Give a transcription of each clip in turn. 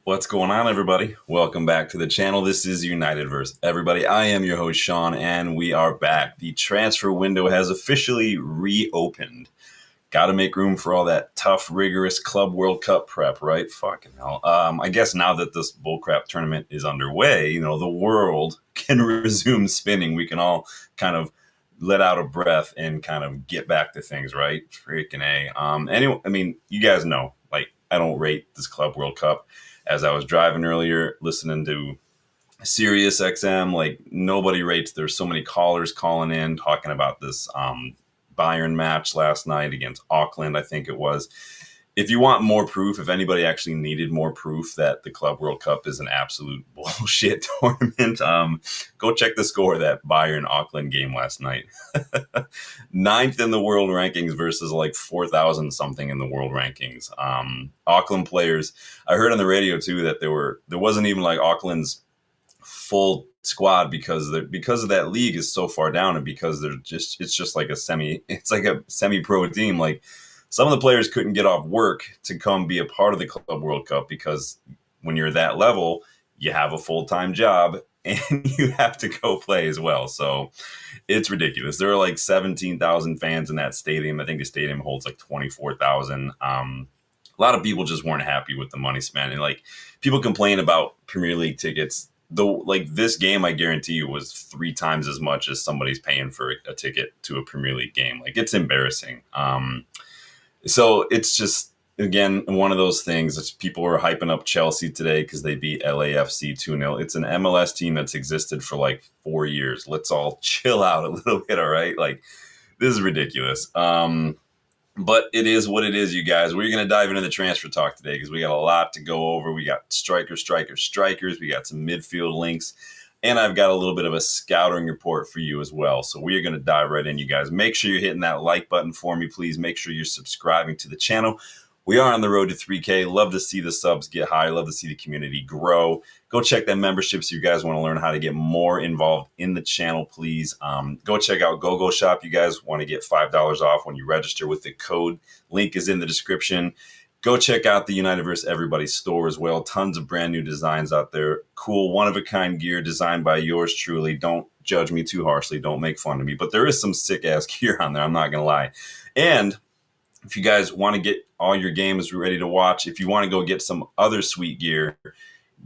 What's going on, everybody? Welcome back to the channel. This is United vs. Everybody. I am your host, Sean, and we are back. The transfer window has officially reopened. Got to make room for all that tough, rigorous Club World Cup prep, right? Fucking hell. I guess now that this bullcrap tournament is underway, the world can resume spinning. We can all kind of let out a breath and kind of get back to things, right? Freaking A. Anyway, you guys know, I don't rate this Club World Cup. As I was driving earlier, listening to Sirius XM, nobody rates. There's so many callers calling in talking about this Bayern match last night against Auckland, I think it was. If you want more proof, if anybody actually needed more proof that the Club World Cup is an absolute bullshit tournament, go check the score of that Bayern-Auckland game last night. Ninth in the world rankings versus 4,000 something in the world rankings. Auckland players, I heard on the radio too that there wasn't even Auckland's full squad because of that league is so far down, and because it's just like a semi-pro team. Some of the players couldn't get off work to come be a part of the Club World Cup because when you're that level, you have a full-time job and you have to go play as well. So it's ridiculous. There are 17,000 fans in that stadium. I think the stadium holds 24,000. A lot of people just weren't happy with the money spent. And people complain about Premier League tickets. Though, this game, I guarantee you, was 3 times as much as somebody's paying for a ticket to a Premier League game. It's embarrassing. So it's just, again, one of those things. It's people were hyping up Chelsea today because they beat LAFC 2-0. It's an MLS team that's existed for 4 years. Let's all chill out a little bit, all right? This is ridiculous. But it is what it is, you guys. We're going to dive into the transfer talk today because we got a lot to go over. We got strikers. We got some midfield links. And I've got a little bit of a scouting report for you as well. So we are going to dive right in, you guys. Make sure you're hitting that like button for me, please. Make sure you're subscribing to the channel. We are on the road to 3K. Love to see the subs get high. Love to see the community grow. Go check that membership if you guys want to learn how to get more involved in the channel, please. Go check out GoGoalShop. You guys want to get $5 off when you register with the code. Link is in the description. Go check out the United vs. Everybody store as well. Tons of brand new designs out there. Cool, one-of-a-kind gear designed by yours truly. Don't judge me too harshly. Don't make fun of me. But there is some sick-ass gear on there, I'm not going to lie. And if you guys want to get all your games ready to watch, if you want to go get some other sweet gear,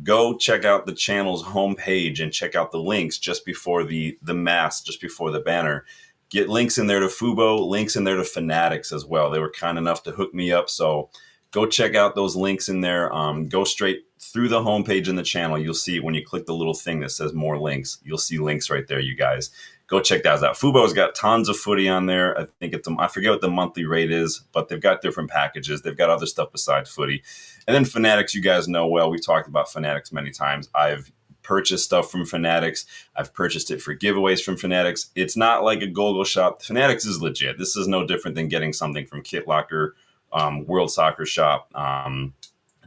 go check out the channel's homepage and check out the links just before the mask, just before the banner. Get links in there to Fubo, links in there to Fanatics as well. They were kind enough to hook me up, so go check out those links in there. Go straight through the homepage in the channel. You'll see when you click the little thing that says more links, you'll see links right there, you guys. Go check those out. Fubo's got tons of footy on there. I think I forget what the monthly rate is, but they've got different packages. They've got other stuff besides footy. And then Fanatics, you guys know well. We've talked about Fanatics many times. I've purchased stuff from Fanatics. I've purchased it for giveaways from Fanatics. It's not like a GoGoalShop. Fanatics is legit. This is no different than getting something from Kit Locker, World Soccer Shop,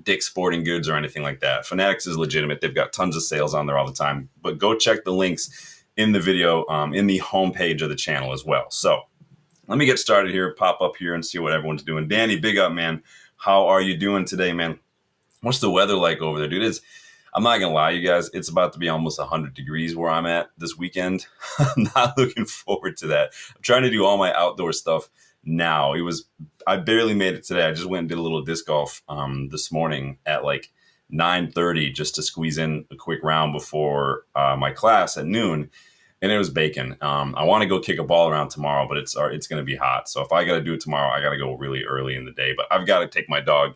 Dick's Sporting Goods, or anything like that. Fanatics is legitimate. They've got tons of sales on there all the time. But go check the links in the video, in the homepage of the channel as well. So let me get started here, pop up here and see what everyone's doing. Danny, big up, man. How are you doing today, man? What's the weather like over there, dude? I'm not going to lie, you guys. It's about to be almost 100 degrees where I'm at this weekend. I'm not looking forward to that. I'm trying to do all my outdoor stuff now. I barely made it today. I just went and did a little disc golf this morning at 9:30 just to squeeze in a quick round before my class at noon, and it was bacon. I want to go kick a ball around tomorrow, but it's going to be hot. So if I got to do it tomorrow, I got to go really early in the day. But I've got to take my dog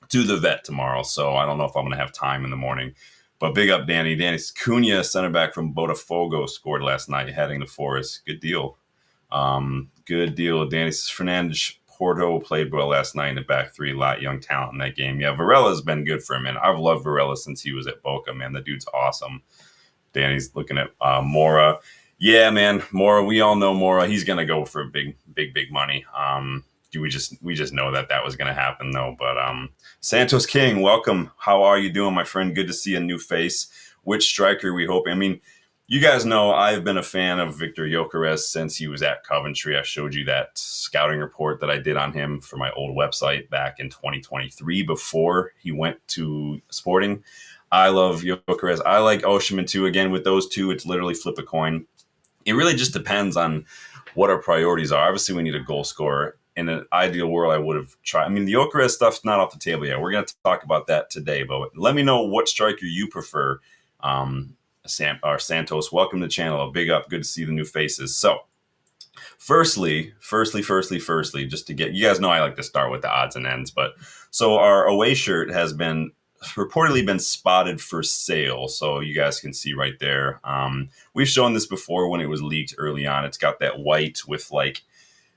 to the vet tomorrow, so I don't know if I'm going to have time in the morning. But big up, Danny. Danny Cunha, center back from Botafogo, scored last night, heading to Forest. Good deal. Good deal. Danny Fernandes Porto played well last night in the back three. A lot of young talent in that game. Yeah, Varela's been good for him, man. I've loved Varela since he was at Boca, man. The dude's awesome. Danny's looking at Mora. Yeah, man, Mora. We all know Mora. He's gonna go for big money. We just know that was gonna happen though. But Santos King, welcome. How are you doing, my friend? Good to see a new face. Which striker we hope? You guys know I've been a fan of Victor Gyokeres since he was at Coventry. I showed you that scouting report that I did on him for my old website back in 2023 before he went to Sporting. I love Gyokeres. I like Osimhen too. Again, with those two, it's literally flip a coin. It really just depends on what our priorities are. Obviously, we need a goal scorer. In an ideal world, I would have tried. I mean, the Gyokeres stuff's not off the table yet. We're going to talk about that today, but let me know what striker you prefer. Santos, welcome to the channel. A big up. Good to see the new faces. So, firstly, just to get you guys know, I like to start with the odds and ends. But so our away shirt has been reportedly been spotted for sale. So you guys can see right there. We've shown this before when it was leaked early on. It's got that white with like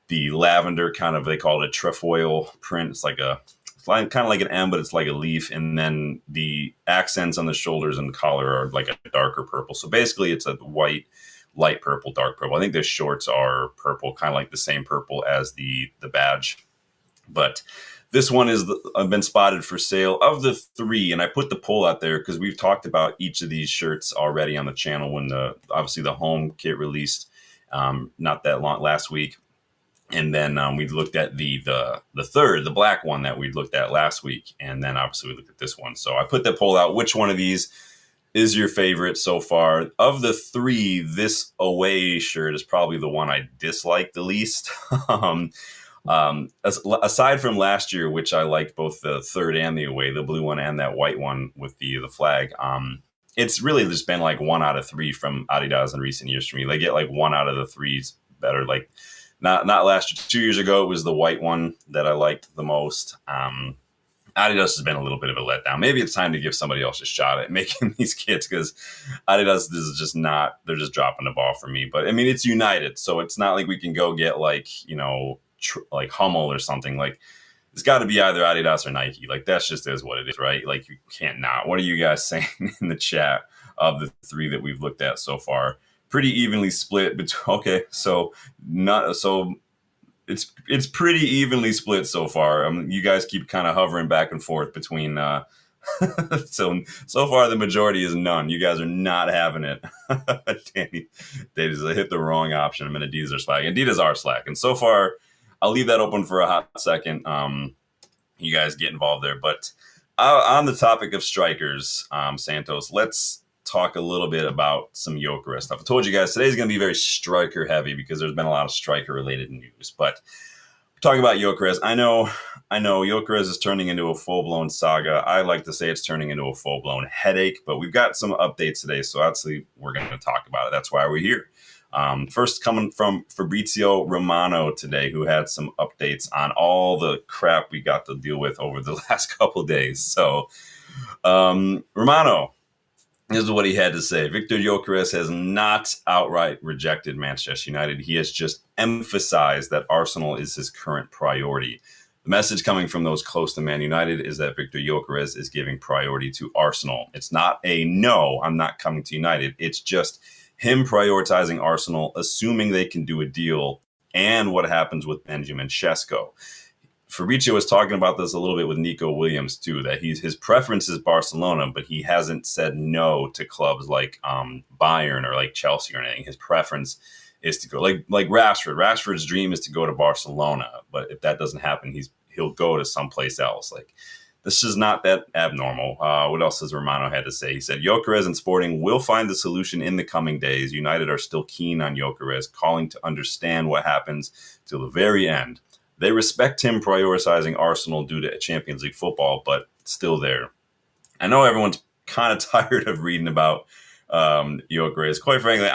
the lavender kind of, they call it a trefoil print. It's like kind of like an M, but it's like a leaf. And then the accents on the shoulders and the collar are like a darker purple. So basically it's a white, light purple, dark purple. I think the shorts are purple, kind of like the same purple as the badge. But this one is been spotted for sale. Of the three, and I put the poll out there because we've talked about each of these shirts already on the channel when obviously the home kit released not that long last week. And then we looked at the third, the black one that we looked at last week. And then obviously we looked at this one. So I put the poll out. Which one of these is your favorite so far? Of the three, this away shirt is probably the one I dislike the least. Aside from last year, which I liked both the third and the away, the blue one and that white one with the flag. It's really just been like 1 out of 3 from Adidas in recent years for me. They get like 1 out of the 3s better. Like not last year, 2 years ago, it was the white one that I liked the most. Adidas has been a little bit of a letdown. Maybe it's time to give somebody else a shot at making these kits because Adidas is just not, they're just dropping the ball for me. But I mean, it's United, so it's not like we can go get like, like Hummel or something. Like it's got to be either Adidas or Nike. Like that's just is what it is, right? Like you can't not. What are you guys saying in the chat of the 3 that we've looked at so far? Pretty evenly split between. Okay, so not so. It's pretty evenly split so far. You guys keep kind of hovering back and forth between. So far the majority is none. You guys are not having it. Danny, they just hit the wrong option. I mean, Adidas are slacking. Adidas are slacking. So far, I'll leave that open for a hot second. You guys get involved there. But on the topic of strikers, Santos, let's talk a little bit about some Gyokeres stuff. I told you guys today's going to be very striker heavy because there's been a lot of striker related news. But talking about Gyokeres, I know Gyokeres is turning into a full-blown saga. I like to say it's turning into a full-blown headache, but we've got some updates today, so obviously we're going to talk about it. That's why we're here. First, coming from Fabrizio Romano today, who had some updates on all the crap we got to deal with over the last couple of days. So, Romano, this is what he had to say. Victor Gyokeres has not outright rejected Manchester United. He has just emphasized that Arsenal is his current priority. The message coming from those close to Man United is that Victor Gyokeres is giving priority to Arsenal. It's not a no, I'm not coming to United. It's just him prioritizing Arsenal, assuming they can do a deal, and what happens with Benjamin Sesko. Fabrizio was talking about this a little bit with Nico Williams too, that his preference is Barcelona, but he hasn't said no to clubs like Bayern or like Chelsea or anything. His preference is to go like Rashford. Rashford's dream is to go to Barcelona, but if that doesn't happen, he'll go to someplace else. Like this is not that abnormal. What else has Romano had to say? He said, Gyokeres and Sporting will find the solution in the coming days. United are still keen on Gyokeres, calling to understand what happens till the very end. They respect him prioritizing Arsenal due to Champions League football, but still there. I know everyone's kind of tired of reading about Gyokeres. Quite frankly,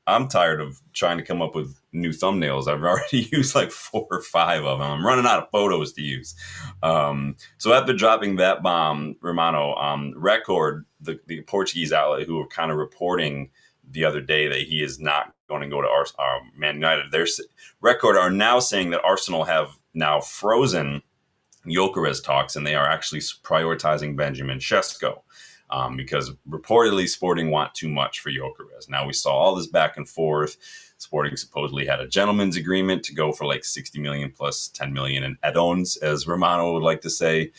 I'm tired of trying to come up with new thumbnails. I've already used like 4 or 5 of them. I'm running out of photos to use. So after dropping that bomb, Romano, Record, the Portuguese outlet who were kind of reporting the other day that he is not going to go to Man United. Their Record are now saying that Arsenal have now frozen Gyokeres talks, and they are actually prioritizing Benjamin Sesko because reportedly Sporting want too much for Gyokeres. Now we saw all this back and forth. Sporting supposedly had a gentleman's agreement to go for like 60 million plus 10 million in add-ons, as Romano would like to say.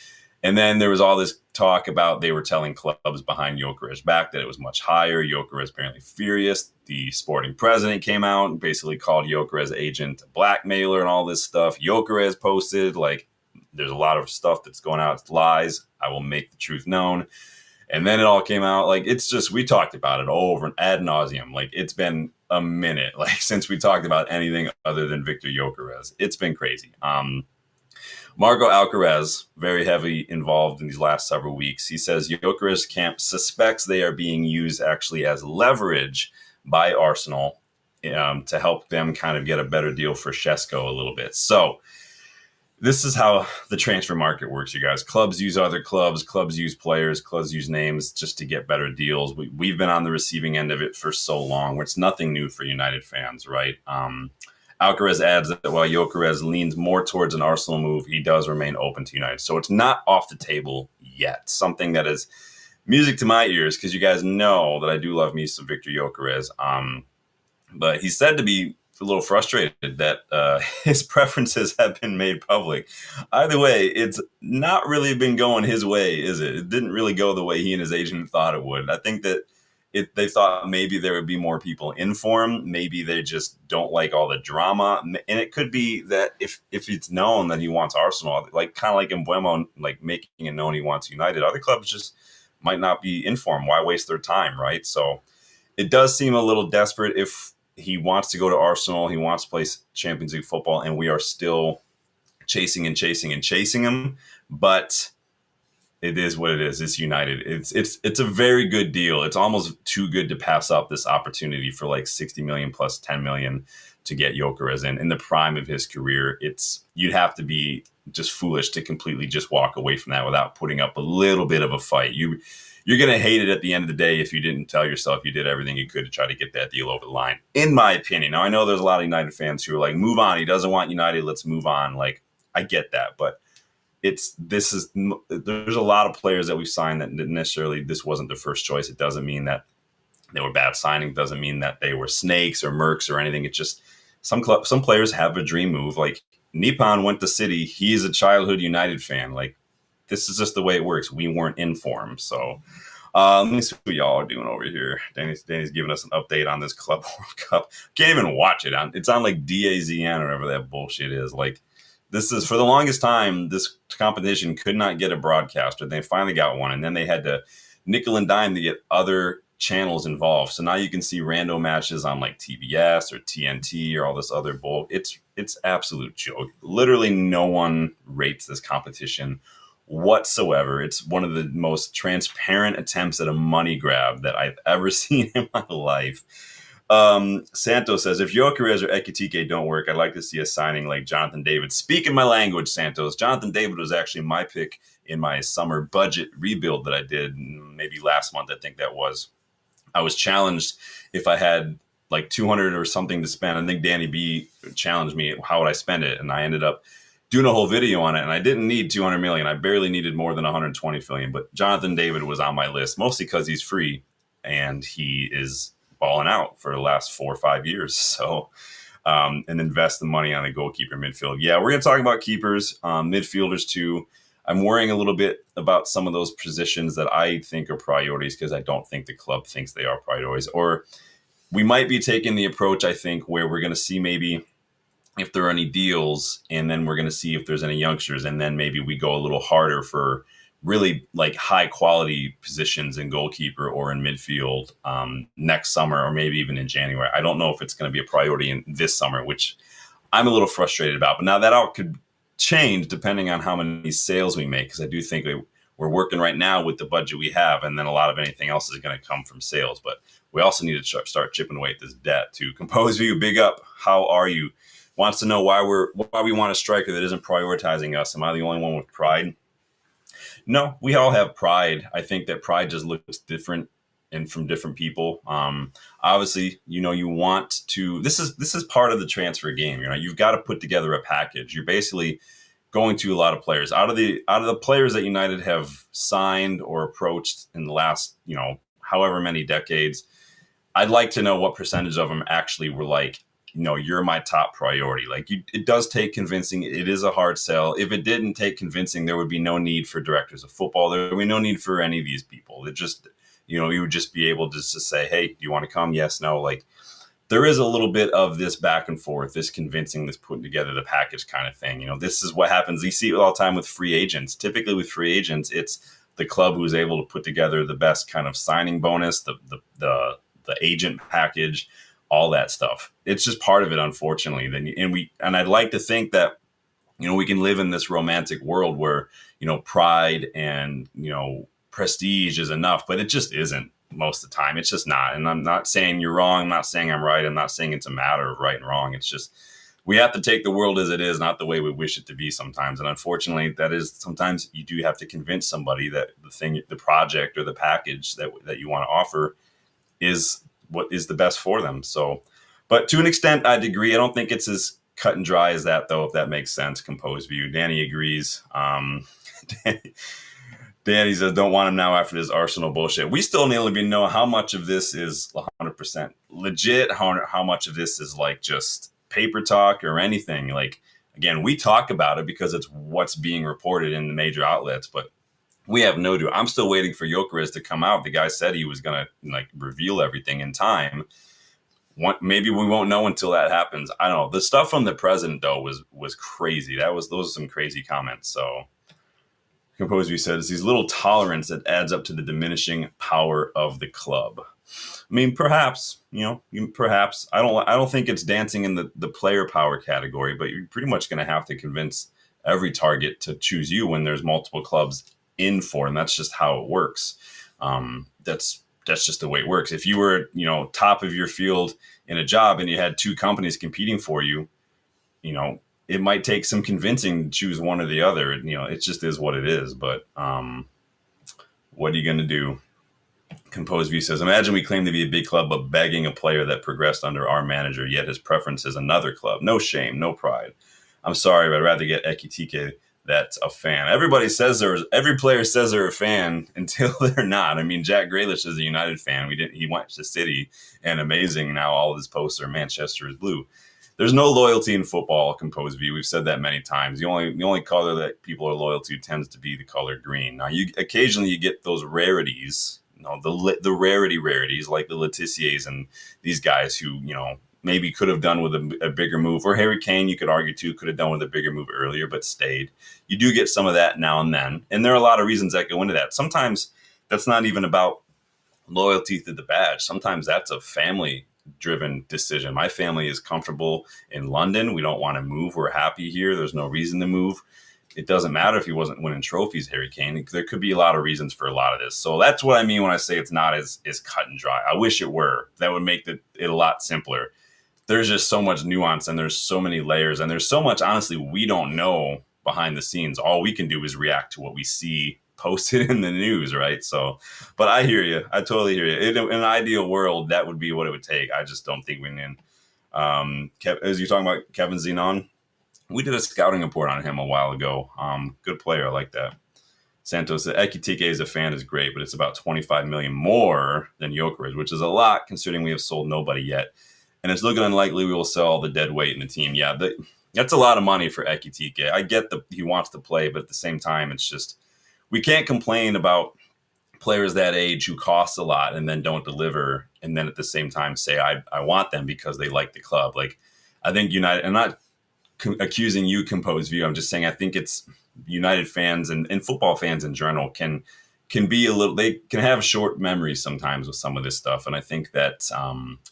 And then there was all this talk about they were telling clubs behind Gyokeres back that it was much higher. Gyokeres apparently furious. The sporting president came out and basically called Gyokeres agent a blackmailer and all this stuff. Gyokeres posted like, there's a lot of stuff that's going out. It's lies. I will make the truth known. And then it all came out. Like, it's just, we talked about it over and ad nauseum. Like, it's been a minute, like, since we talked about anything other than Victor Gyokeres. It's been crazy. Marco Alcaraz, very heavy involved in these last several weeks. He says Gyokeres camp suspects they are being used actually as leverage by Arsenal to help them kind of get a better deal for Šeško a little bit. So this is how the transfer market works, you guys. Clubs use other clubs, clubs use players, clubs use names just to get better deals. We've been on the receiving end of it for so long, where it's nothing new for United fans, right? Alcaraz adds that while Gyokeres leans more towards an Arsenal move, he does remain open to United. So it's not off the table yet. Something that is music to my ears, because you guys know that I do love me some Victor Gyokeres. But he's said to be a little frustrated that his preferences have been made public. Either way, it's not really been going his way, is it? It didn't really go the way he and his agent thought it would. I think that they thought maybe there would be more people in for him. Maybe they just don't like all the drama. And it could be that if it's known that he wants Arsenal, like kind of like Mbeumo, like making it known he wants United, other clubs just might not be in for him. Why waste their time, right? So it does seem a little desperate if he wants to go to Arsenal, he wants to play Champions League football, and we are still chasing him. But it is what it is. It's United. It's a very good deal. It's almost too good to pass up this opportunity for like 60 million plus 10 million to get Gyokeres in the prime of his career. You'd have to be just foolish to completely just walk away from that without putting up a little bit of a fight. You're going to hate it at the end of the day if you didn't tell yourself you did everything you could to try to get that deal over the line, in my opinion. Now, I know there's a lot of United fans who are like, move on. He doesn't want United. Let's move on. Like, I get that. But there's a lot of players that we've signed that necessarily this wasn't their first choice. It doesn't mean that they were bad signing. It doesn't mean that they were snakes or mercs or anything. It's just some players have a dream move. Like, Nippon went to City. He's a childhood United fan. Like, this is just the way it works. We weren't in for him. So let me see what y'all are doing over here. Danny's giving us an update on this Club World Cup. Can't even watch it. It's on like DAZN or whatever that bullshit is. Like, this is, for the longest time, this competition could not get a broadcaster. They finally got one, and then they had to nickel and dime to get other channels involved. So now you can see random matches on like TBS or TNT or all this other bull. It's absolute joke. Literally no one rates this competition whatsoever. It's one of the most transparent attempts at a money grab that I've ever seen in my life. Santos says, if Gyokeres or Ekitike don't work, I'd like to see a signing like Jonathan David. Speaking my language, Santos. Jonathan David was actually my pick in my summer budget rebuild that I did maybe last month. I think that was. I was challenged if I had like 200 or something to spend. I think Danny B challenged me, how would I spend it? And I ended up doing a whole video on it, and I didn't need 200 million. I barely needed more than 120 million, but Jonathan David was on my list, mostly because he's free and he is balling out for the last 4 or 5 years. So, and invest the money on a goalkeeper midfield. Yeah, we're going to talk about keepers, midfielders too. I'm worrying a little bit about some of those positions that I think are priorities because I don't think the club thinks they are priorities. Or we might be taking the approach, I think, where we're going to see maybe if there are any deals, and then we're going to see if there's any youngsters, and then maybe we go a little harder for really like high quality positions in goalkeeper or in midfield next summer, or maybe even in January. I don't know if it's going to be a priority in this summer, which I'm a little frustrated about. But now that all could change depending on how many sales we make, because I do think we're working right now with the budget we have, and then a lot of anything else is going to come from sales. But we also need to start chipping away at this debt too. Compose View, big up. How are you? Wants to know why we want a striker that isn't prioritizing us. Am I the only one with pride? No, we all have pride. I think that pride just looks different and from different people. Obviously, you want to. This is part of the transfer game. You've got to put together a package. You're basically going to a lot of players out of the players that United have signed or approached in the last however many decades. I'd like to know what percentage of them actually were like, you're my top priority. Like it does take convincing. It is a hard sell. If it didn't take convincing, there would be no need for directors of football. There would be no need for any of these people. It just, you would just be able to just say, hey, do you want to come? Yes, no. Like there is a little bit of this back and forth, this convincing, this putting together the package kind of thing. This is what happens. You see it all the time with free agents. Typically with free agents, it's the club who's able to put together the best kind of signing bonus, the agent package, all that stuff. It's just part of it, unfortunately. And I'd like to think that, we can live in this romantic world where, pride and, prestige is enough, but it just isn't most of the time. It's just not. And I'm not saying you're wrong. I'm not saying I'm right. I'm not saying it's a matter of right and wrong. It's just, we have to take the world as it is, not the way we wish it to be sometimes. And unfortunately, that is sometimes you do have to convince somebody that the project or the package that you want to offer is what is the best for them. So, but to an extent, I'd agree. I don't think it's as cut and dry as that, though, if that makes sense. Composed view. Danny agrees. Danny says, don't want him now after this Arsenal bullshit. We still need to know how much of this is 100% legit, how much of this is like just paper talk or anything. Like, again, we talk about it because it's what's being reported in the major outlets, but we have no clue. I'm still waiting for Gyokeres to come out. The guy said he was going to reveal everything in time. Maybe we won't know until that happens. I don't know. The stuff from the president, though, was crazy. Those are some crazy comments. So Composed View says these little tolerance that adds up to the diminishing power of the club. I mean, perhaps, perhaps I don't think it's dancing in the player power category, but you're pretty much going to have to convince every target to choose you when there's multiple clubs in for, and that's just how it works. That's just the way it works. If you were, top of your field in a job and you had two companies competing for you, it might take some convincing to choose one or the other. It just is what it is. But what are you going to do? Composed View says, imagine we claim to be a big club, but begging a player that progressed under our manager, yet his preference is another club. No shame, no pride. I'm sorry, but I'd rather get Ekitike that's a fan. Every player says they're a fan until they're not. I mean, Jack Grealish is a United fan. He went to City and amazing. Now all of his posts are Manchester is blue. There's no loyalty in football, Composed View. We've said that many times. The only color that people are loyal to tends to be the color green. Now, occasionally you get those rarities, the rarities like the Letiziers and these guys who, maybe could have done with a bigger move. Or Harry Kane, you could argue too, could have done with a bigger move earlier, but stayed. You do get some of that now and then. And there are a lot of reasons that go into that. Sometimes that's not even about loyalty to the badge. Sometimes that's a family-driven decision. My family is comfortable in London. We don't want to move. We're happy here. There's no reason to move. It doesn't matter if he wasn't winning trophies, Harry Kane. There could be a lot of reasons for a lot of this. So that's what I mean when I say it's not as cut and dry. I wish it were. That would make it a lot simpler. There's just so much nuance and there's so many layers and there's so much, honestly, we don't know behind the scenes. All we can do is react to what we see posted in the news, right? So, but I hear you. I totally hear you. In an ideal world, that would be what it would take. I just don't think we can. As you're talking about Kevin Zenon, we did a scouting report on him a while ago. Good player. I like that. Santos said Ekitike as a fan is great, but it's about 25 million more than Gyokeres, which is a lot considering we have sold nobody yet. And it's looking unlikely we will sell all the dead weight in the team. Yeah, that's a lot of money for Ekitike. I get that he wants to play, but at the same time, it's just we can't complain about players that age who cost a lot and then don't deliver, and then at the same time say I want them because they like the club. Like I think United. I'm not accusing you, Composed View. I'm just saying I think it's United fans and football fans in general can be they can have short memories sometimes with some of this stuff. And I think that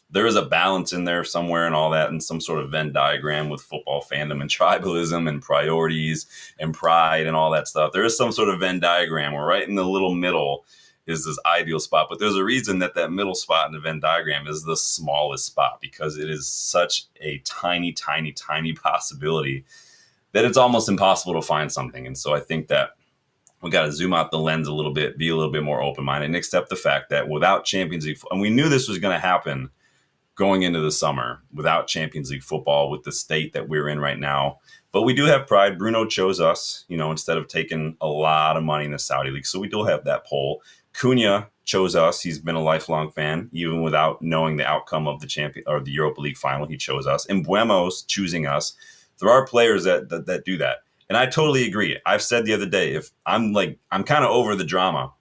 there is a balance in there somewhere and all that and some sort of Venn diagram with football fandom and tribalism and priorities and pride and all that stuff. There is some sort of Venn diagram where right in the little middle is this ideal spot. But there's a reason that middle spot in the Venn diagram is the smallest spot because it is such a tiny, tiny, tiny possibility that it's almost impossible to find something. And so I think that we got to zoom out the lens a little bit, be a little bit more open-minded, and accept the fact that without Champions League, and we knew this was going to happen going into the summer, without Champions League football, with the state that we're in right now, But we do have pride. Bruno chose us, instead of taking a lot of money in the Saudi League. So we do have that pull. Cunha chose us. He's been a lifelong fan, even without knowing the outcome of the champion or the Europa League final. He chose us. And Buemo's choosing us. There are players that do that. And I totally agree. I've said the other day, if I'm kind of over the drama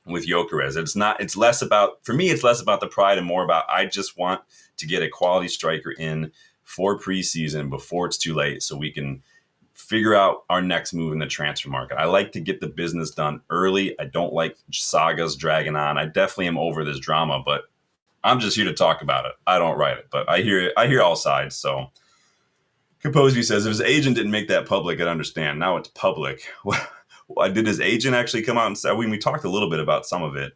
with Gyokeres. It's less about, for me, it's less about the pride and more about, I just want to get a quality striker in for preseason before it's too late so we can figure out our next move in the transfer market. I like to get the business done early. I don't like sagas dragging on. I definitely am over this drama, but I'm just here to talk about it. I don't write it, but I hear all sides. So Composey says, if his agent didn't make that public, I'd understand. Now it's public. Did his agent actually come out and say, we talked a little bit about some of it.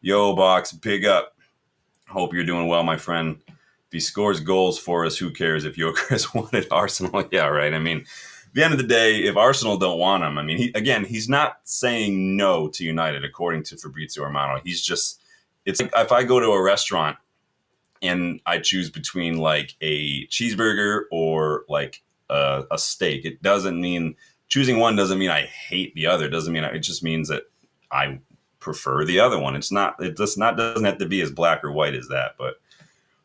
Yo, Box, big up. Hope you're doing well, my friend. If he scores goals for us, who cares if Gyokeres wanted Arsenal? Yeah, right. I mean, at the end of the day, if Arsenal don't want him, I mean, he's not saying no to United, according to Fabrizio Romano. It's like if I go to a restaurant and I choose between like a cheeseburger or like a steak, it doesn't mean choosing one doesn't mean I hate the other. It just means that I prefer the other one. It doesn't have to be as black or white as that. But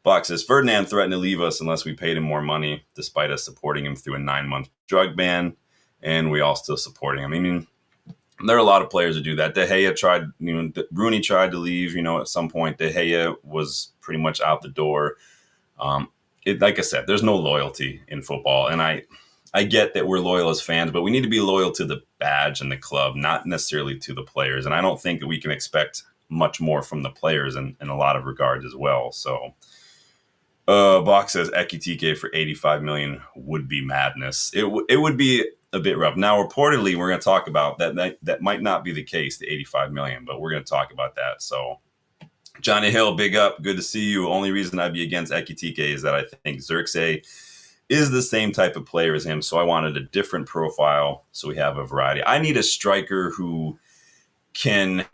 Box says, Ferdinand threatened to leave us unless we paid him more money, despite us supporting him through a 9-month drug ban, and we all still supporting him. I mean, there are a lot of players that do that. De Gea tried, Rooney tried to leave, at some point. De Gea was pretty much out the door. Like I said, there's no loyalty in football, and I get that we're loyal as fans, but we need to be loyal to the badge and the club, not necessarily to the players. And I don't think that we can expect much more from the players in a lot of regards as well. So Box says Ekitike for 85 million would be madness. It would be a bit rough. Now, reportedly, we're going to talk about that might not be the case, the 85 million, but we're going to talk about that. So Johnny Hill, big up. Good to see you. Only reason I'd be against Ekitike is that I think Xerxes is the same type of player as him, so I wanted a different profile, so we have a variety. I need a striker who can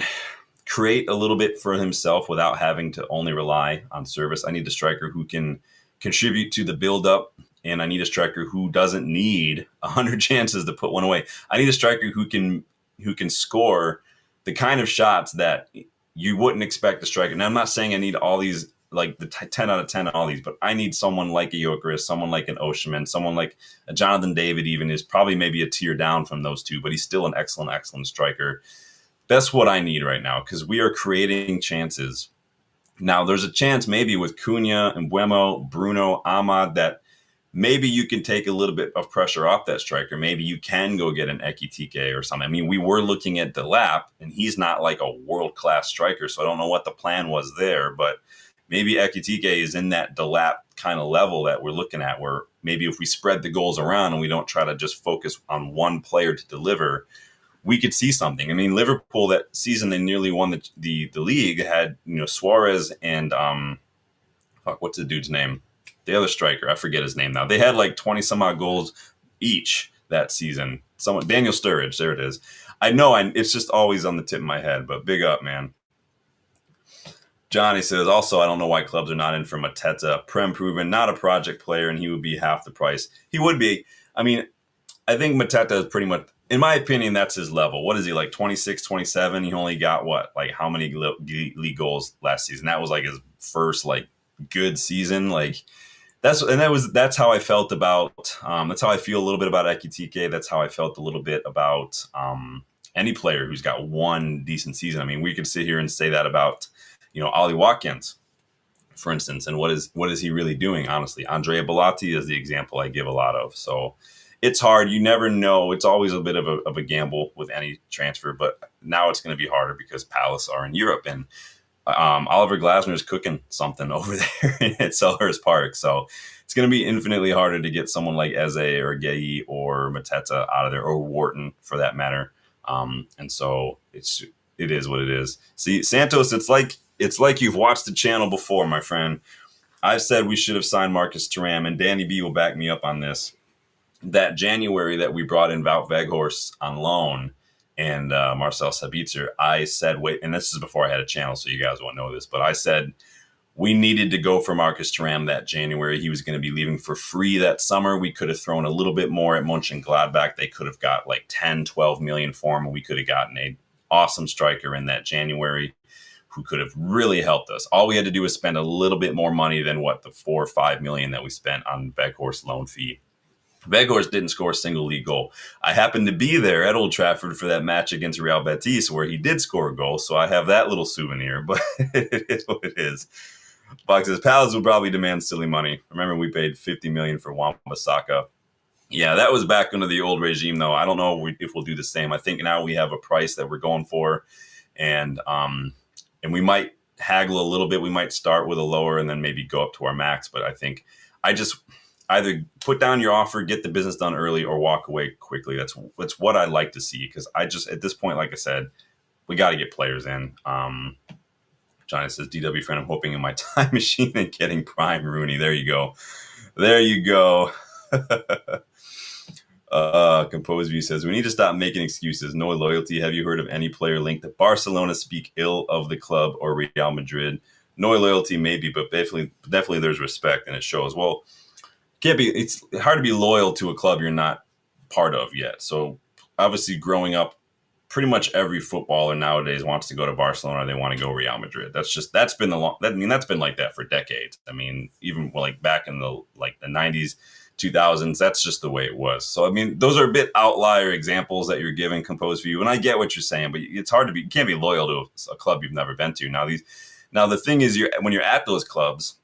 create a little bit for himself without having to only rely on service. I need a striker who can contribute to the build-up, and I need a striker who doesn't need 100 chances to put one away. I need a striker who can score the kind of shots that you wouldn't expect a striker. Now, I'm not saying I need all these, like the 10 out of 10 on all these, but I need someone like a Gyokeres, someone like an Osimhen, someone like a Jonathan David even is probably maybe a tier down from those two, but he's still an excellent striker. That's what I need right now because we are creating chances. Now, there's a chance maybe with Cunha and Buemo, Bruno, Ahmad that maybe you can take a little bit of pressure off that striker. Maybe you can go get an Ekitike or something. I mean, we were looking at Delap, and he's not like a world-class striker, so I don't know what the plan was there, but maybe Ekitike is in that Delap kind of level that we're looking at where maybe if we spread the goals around and we don't try to just focus on one player to deliver, we could see something. I mean, Liverpool that season, they nearly won the league, had, Suarez and, what's the dude's name? The other striker, I forget his name now. They had like 20 some odd goals each that season. Daniel Sturridge, there it is. I know it's just always on the tip of my head, but big up, man. Johnny says, also, I don't know why clubs are not in for Mateta. Prem proven, not a project player, and he would be half the price. He would be. I mean, I think Mateta is pretty much, in my opinion, that's his level. What is he, like 26, 27? He only got what? Like how many league goals last season? That was like his first like good season. Like that's how I felt about, that's how I feel a little bit about Ekitike. That's how I felt a little bit about any player who's got one decent season. I mean, we could sit here and say that about, Ollie Watkins, for instance, and what is he really doing? Honestly, Andrea Bellotti is the example I give a lot of. So it's hard. You never know. It's always a bit of a gamble with any transfer, but now it's going to be harder because Palace are in Europe and Oliver Glasner is cooking something over there at Selhurst Park. So it's going to be infinitely harder to get someone like Eze or Gueye or Mateta out of there, or Wharton for that matter. And so it is what it is. See, Santos, it's like you've watched the channel before, my friend. I've said we should have signed Marcus Thuram, and Danny B will back me up on this. That January that we brought in Wout Weghorst on loan and Marcel Sabitzer, I said, wait, and this is before I had a channel, so you guys won't know this, but I said, We needed to go for Marcus Thuram that January. He was going to be leaving for free that summer. We could have thrown a little bit more at Mönchengladbach. They could have got like 10, 12 million for him. We could have gotten an awesome striker in that January who could have really helped us. All we had to do was spend a little bit more money than what the 4 or 5 million that we spent on Weghorst loan fee. Weghorst didn't score a single league goal. I happened to be there at Old Trafford for that match against Real Betis where he did score a goal, so I have that little souvenir, but it is what it is. Fox says, Palace will probably demand silly money. Remember, we paid $50 million for Wan-Bissaka. Yeah, that was back under the old regime, though. I don't know if we'll do the same. I think now we have a price that we're going for, and we might haggle a little bit. We might start with a lower and then maybe go up to our max. But I think I just either put down your offer, get the business done early, or walk away quickly. That's what I'd like to see, because I just, at this point, like I said, we got to get players in. Johnny says, DW friend, I'm hoping in my time machine and getting prime Rooney. There you go. There you go. Composed View says, we need to stop making excuses. No loyalty. Have you heard of any player linked to Barcelona speak ill of the club or Real Madrid? No loyalty, maybe, but definitely there's respect, and it shows. Well, it's hard to be loyal to a club you're not part of yet. So obviously growing up, pretty much every footballer nowadays wants to go to Barcelona. They want to go Real Madrid. That's been like that for decades. I mean, even like back in the 90s, 2000s, that's just the way it was. So, I mean, those are a bit outlier examples that you're giving, Composed View. And I get what you're saying, but it's hard you can't be loyal to a club you've never been to. Now the thing is, when you're at those clubs,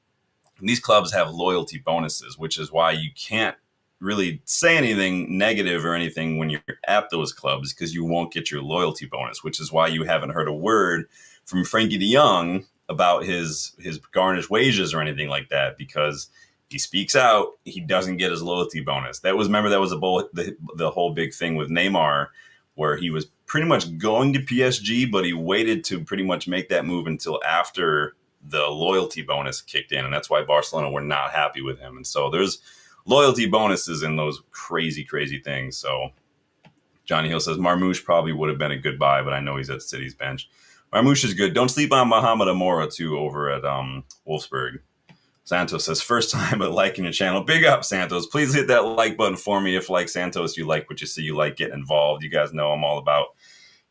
these clubs have loyalty bonuses, which is why you can't really say anything negative or anything when you're at those clubs, because you won't get your loyalty bonus, which is why you haven't heard a word from Frankie de Jong about his garnished wages or anything like that, because he speaks out, he doesn't get his loyalty bonus. That was the whole big thing with Neymar, where he was pretty much going to PSG, but he waited to pretty much make that move until after the loyalty bonus kicked in, and that's why Barcelona were not happy with him. And so there's loyalty bonuses in those crazy, crazy things. So Johnny Hill says, Marmoush probably would have been a good buy, but I know he's at City's bench. Marmoush is good. Don't sleep on Mohamed Amora, too, over at Wolfsburg. Santos says, first time but liking the channel. Big up, Santos. Please hit that like button for me if, like Santos, you like what you see, you like getting involved. You guys know I'm all about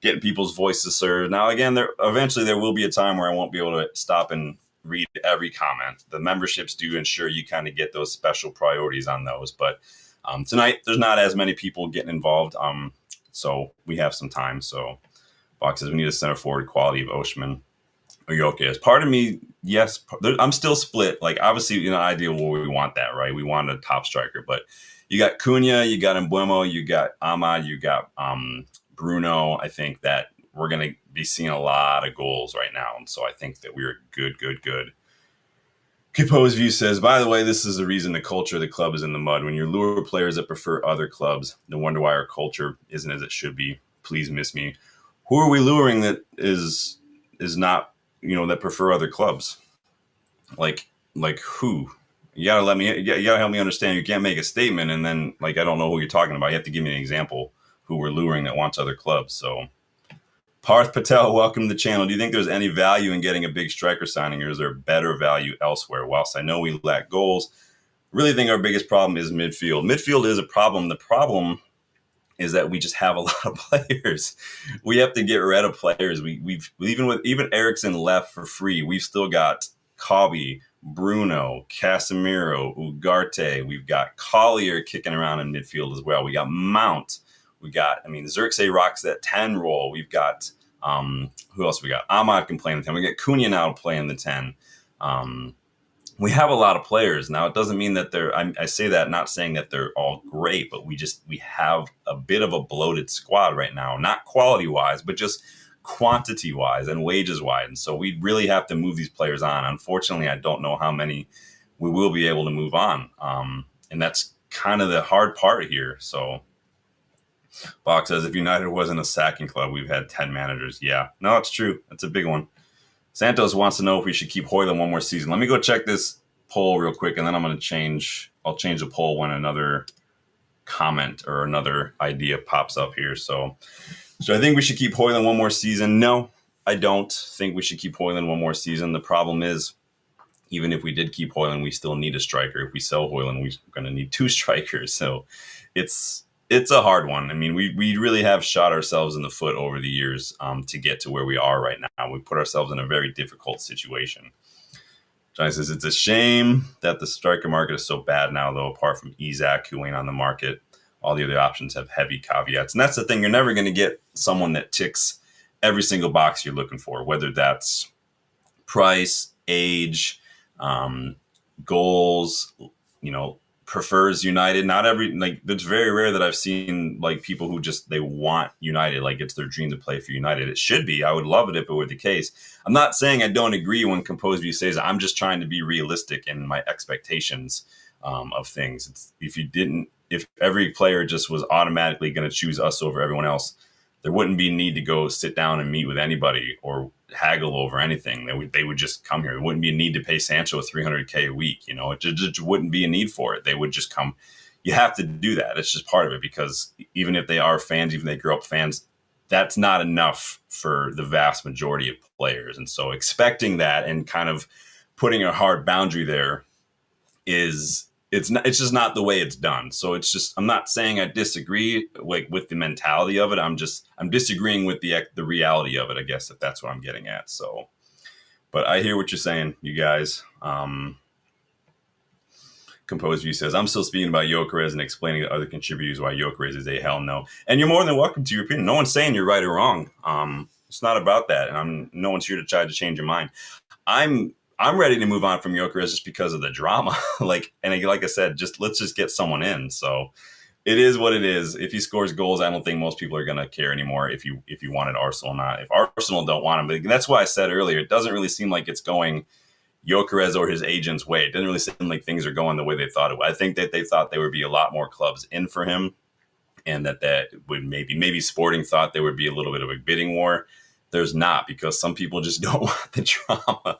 getting people's voices served. Now, again, eventually there will be a time where I won't be able to stop and read every comment. The memberships do ensure you kind of get those special priorities on those. But tonight, there's not as many people getting involved, so we have some time. So Fox says we need a center forward quality of Oshman or Gyokeres. Part of me, yes, I'm still split. Like, obviously, in an ideal world, we want that, right? We want a top striker. But you got Cunha, you got Mbeumo, you got Ahmad, you got Bruno. I think that we're going to be seeing a lot of goals right now. And so I think that we're good. Composed View says, by the way, this is the reason the culture of the club is in the mud. When you lure players that prefer other clubs, no wonder why our culture isn't as it should be. Please miss me. Who are we luring that is not, that prefer other clubs? Like who? You gotta help me understand. You can't make a statement and then, I don't know who you're talking about. You have to give me an example who we're luring that wants other clubs. So Parth Patel, welcome to the channel. Do you think there's any value in getting a big striker signing, or is there better value elsewhere? Whilst I know we lack goals, really think our biggest problem is midfield. Midfield is a problem. The problem is that we just have a lot of players. We have to get rid of players. We've even Eriksson left for free. We've still got Kobe, Bruno, Casemiro, Ugarte. We've got Collier kicking around in midfield as well. We got Mount. We got, Xerxes rocks that 10 role. We've got, who else we got? Ahmad can play in the 10. We got Cunha now to play in the 10. We have a lot of players. Now, it doesn't mean that I say that not saying that they're all great, but we have a bit of a bloated squad right now, not quality-wise, but just quantity-wise and wages-wise. And so we really have to move these players on. Unfortunately, I don't know how many we will be able to move on. And that's kind of the hard part here. So Bach says, if United wasn't a sacking club, we've had 10 managers. Yeah, no, it's true. That's a big one. Santos wants to know if we should keep Hojlund one more season. Let me go check this poll real quick, and then I'll change the poll when another comment or another idea pops up here. So I think we should keep Hojlund one more season. No, I don't think we should keep Hojlund one more season. The problem is even if we did keep Hojlund, we still need a striker. If we sell Hojlund, we're going to need two strikers. So it's a hard one. I mean, we really have shot ourselves in the foot over the years to get to where we are right now. We put ourselves in a very difficult situation. Johnny says, it's a shame that the striker market is so bad now, though, apart from Isak, who ain't on the market. All the other options have heavy caveats. And that's the thing. You're never going to get someone that ticks every single box you're looking for, whether that's price, age, goals, prefers United. Not every, it's very rare that I've seen people who just, they want United, it's their dream to play for United. It should be. I would love it if it were the case. I'm not saying I don't agree when Composed View says I'm just trying to be realistic in my expectations of things. If every player just was automatically going to choose us over everyone else, there wouldn't be a need to go sit down and meet with anybody or haggle over anything. They would just come here. There wouldn't be a need to pay Sancho $300K a week. It just wouldn't be a need for it. They would just come. You have to do that. It's just part of it, because even if they are fans, even if they grew up fans, that's not enough for the vast majority of players. And so expecting that and kind of putting a hard boundary there it's just not the way it's done. So I'm not saying I disagree with the mentality of it. I'm disagreeing with the reality of it, I guess, if that's what I'm getting at. So, but I hear what you're saying, you guys. Composed View says, I'm still speaking about Gyokeres and explaining to other contributors why Gyokeres is a hell no. And you're more than welcome to your opinion. No one's saying you're right or wrong. It's not about that. And no one's here to try to change your mind. I'm ready to move on from Gyokeres just because of the drama. Like I said, let's just get someone in. So it is what it is. If he scores goals, I don't think most people are going to care anymore if you wanted Arsenal or not. If Arsenal don't want him, but that's why I said earlier, it doesn't really seem like it's going Gyokeres or his agent's way. It doesn't really seem like things are going the way they thought it would. I think that they thought there would be a lot more clubs in for him, and that would maybe Sporting thought there would be a little bit of a bidding war. There's not, because some people just don't want the drama.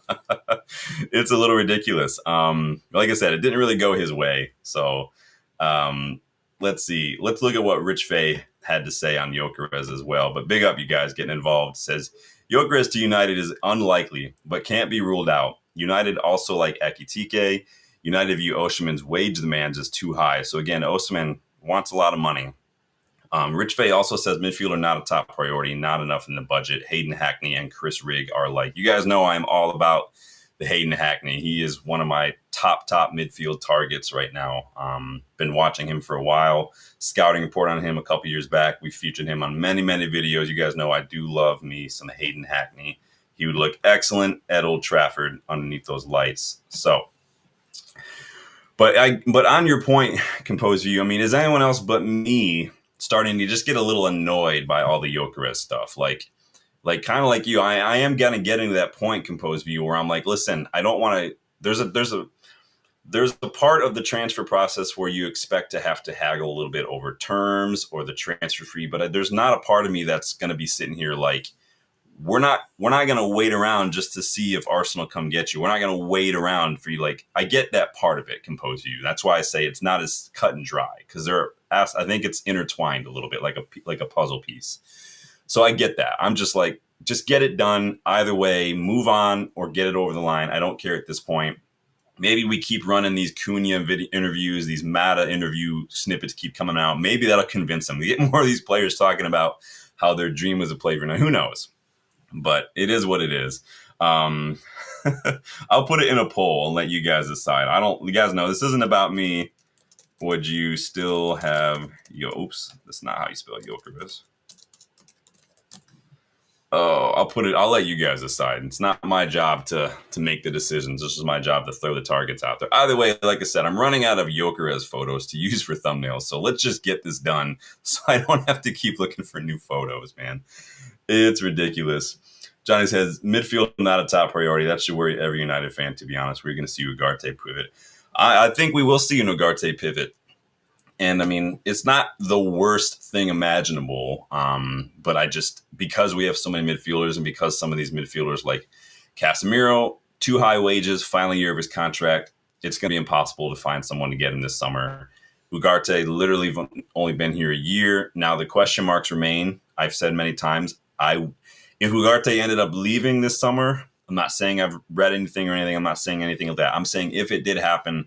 It's a little ridiculous. Like I said, it didn't really go his way. So let's see. Let's look at what Rich Fay had to say on Gyokeres as well. But big up, you guys, getting involved. Says, Gyokeres to United is unlikely, but can't be ruled out. United also like Ekitike. United view Osimhen's wage demands as too high. So again, Osimhen wants a lot of money. Rich Fay also says midfielder not a top priority, not enough in the budget. Hayden Hackney and Chris Rigg are you guys know I'm all about the Hayden Hackney. He is one of my top midfield targets right now. Been watching him for a while. Scouting report on him a couple years back. We featured him on many videos. You guys know I do love me some Hayden Hackney. He would look excellent at Old Trafford underneath those lights. So, but on your point, Composed View, I mean, is anyone else but me starting to just get a little annoyed by all the Gyokeres stuff? Like kind of like you, I am gonna get into that point, Composed View, where I'm like, listen, I don't want to. There's a part of the transfer process where you expect to have to haggle a little bit over terms or the transfer fee, but there's not a part of me that's going to be sitting here like, we're not going to wait around just to see if Arsenal come get you. We're not going to wait around for you. I get that part of it, Composed View. That's why I say it's not as cut and dry, because I think it's intertwined a little bit, like a puzzle piece. So I get that. I'm just just get it done either way, move on or get it over the line. I don't care at this point. Maybe we keep running these Cunha video interviews, these Mata interview snippets keep coming out. Maybe that'll convince them. We get more of these players talking about how their dream was to play for now. Who knows? But it is what it is. I'll put it in a poll and let you guys decide. You guys know this isn't about me. Would you still have oops, that's not how you spell Gyokeres. Oh, I'll let you guys decide. It's not my job to make the decisions. This is my job to throw the targets out there. Either way, like I said, I'm running out of Gyokeres photos to use for thumbnails. So let's just get this done so I don't have to keep looking for new photos, man. It's ridiculous. Johnny says, midfield not a top priority. That should worry every United fan, to be honest. We're going to see Ugarte pivot. I think we will see an Ugarte pivot. And I mean, it's not the worst thing imaginable. But because we have so many midfielders and because some of these midfielders like Casemiro, too high wages, final year of his contract, it's going to be impossible to find someone to get him this summer. Ugarte literally only been here a year. Now the question marks remain. I've said many times, if Ugarte ended up leaving this summer, I'm not saying I've read anything or anything. I'm not saying anything of that. I'm saying if it did happen,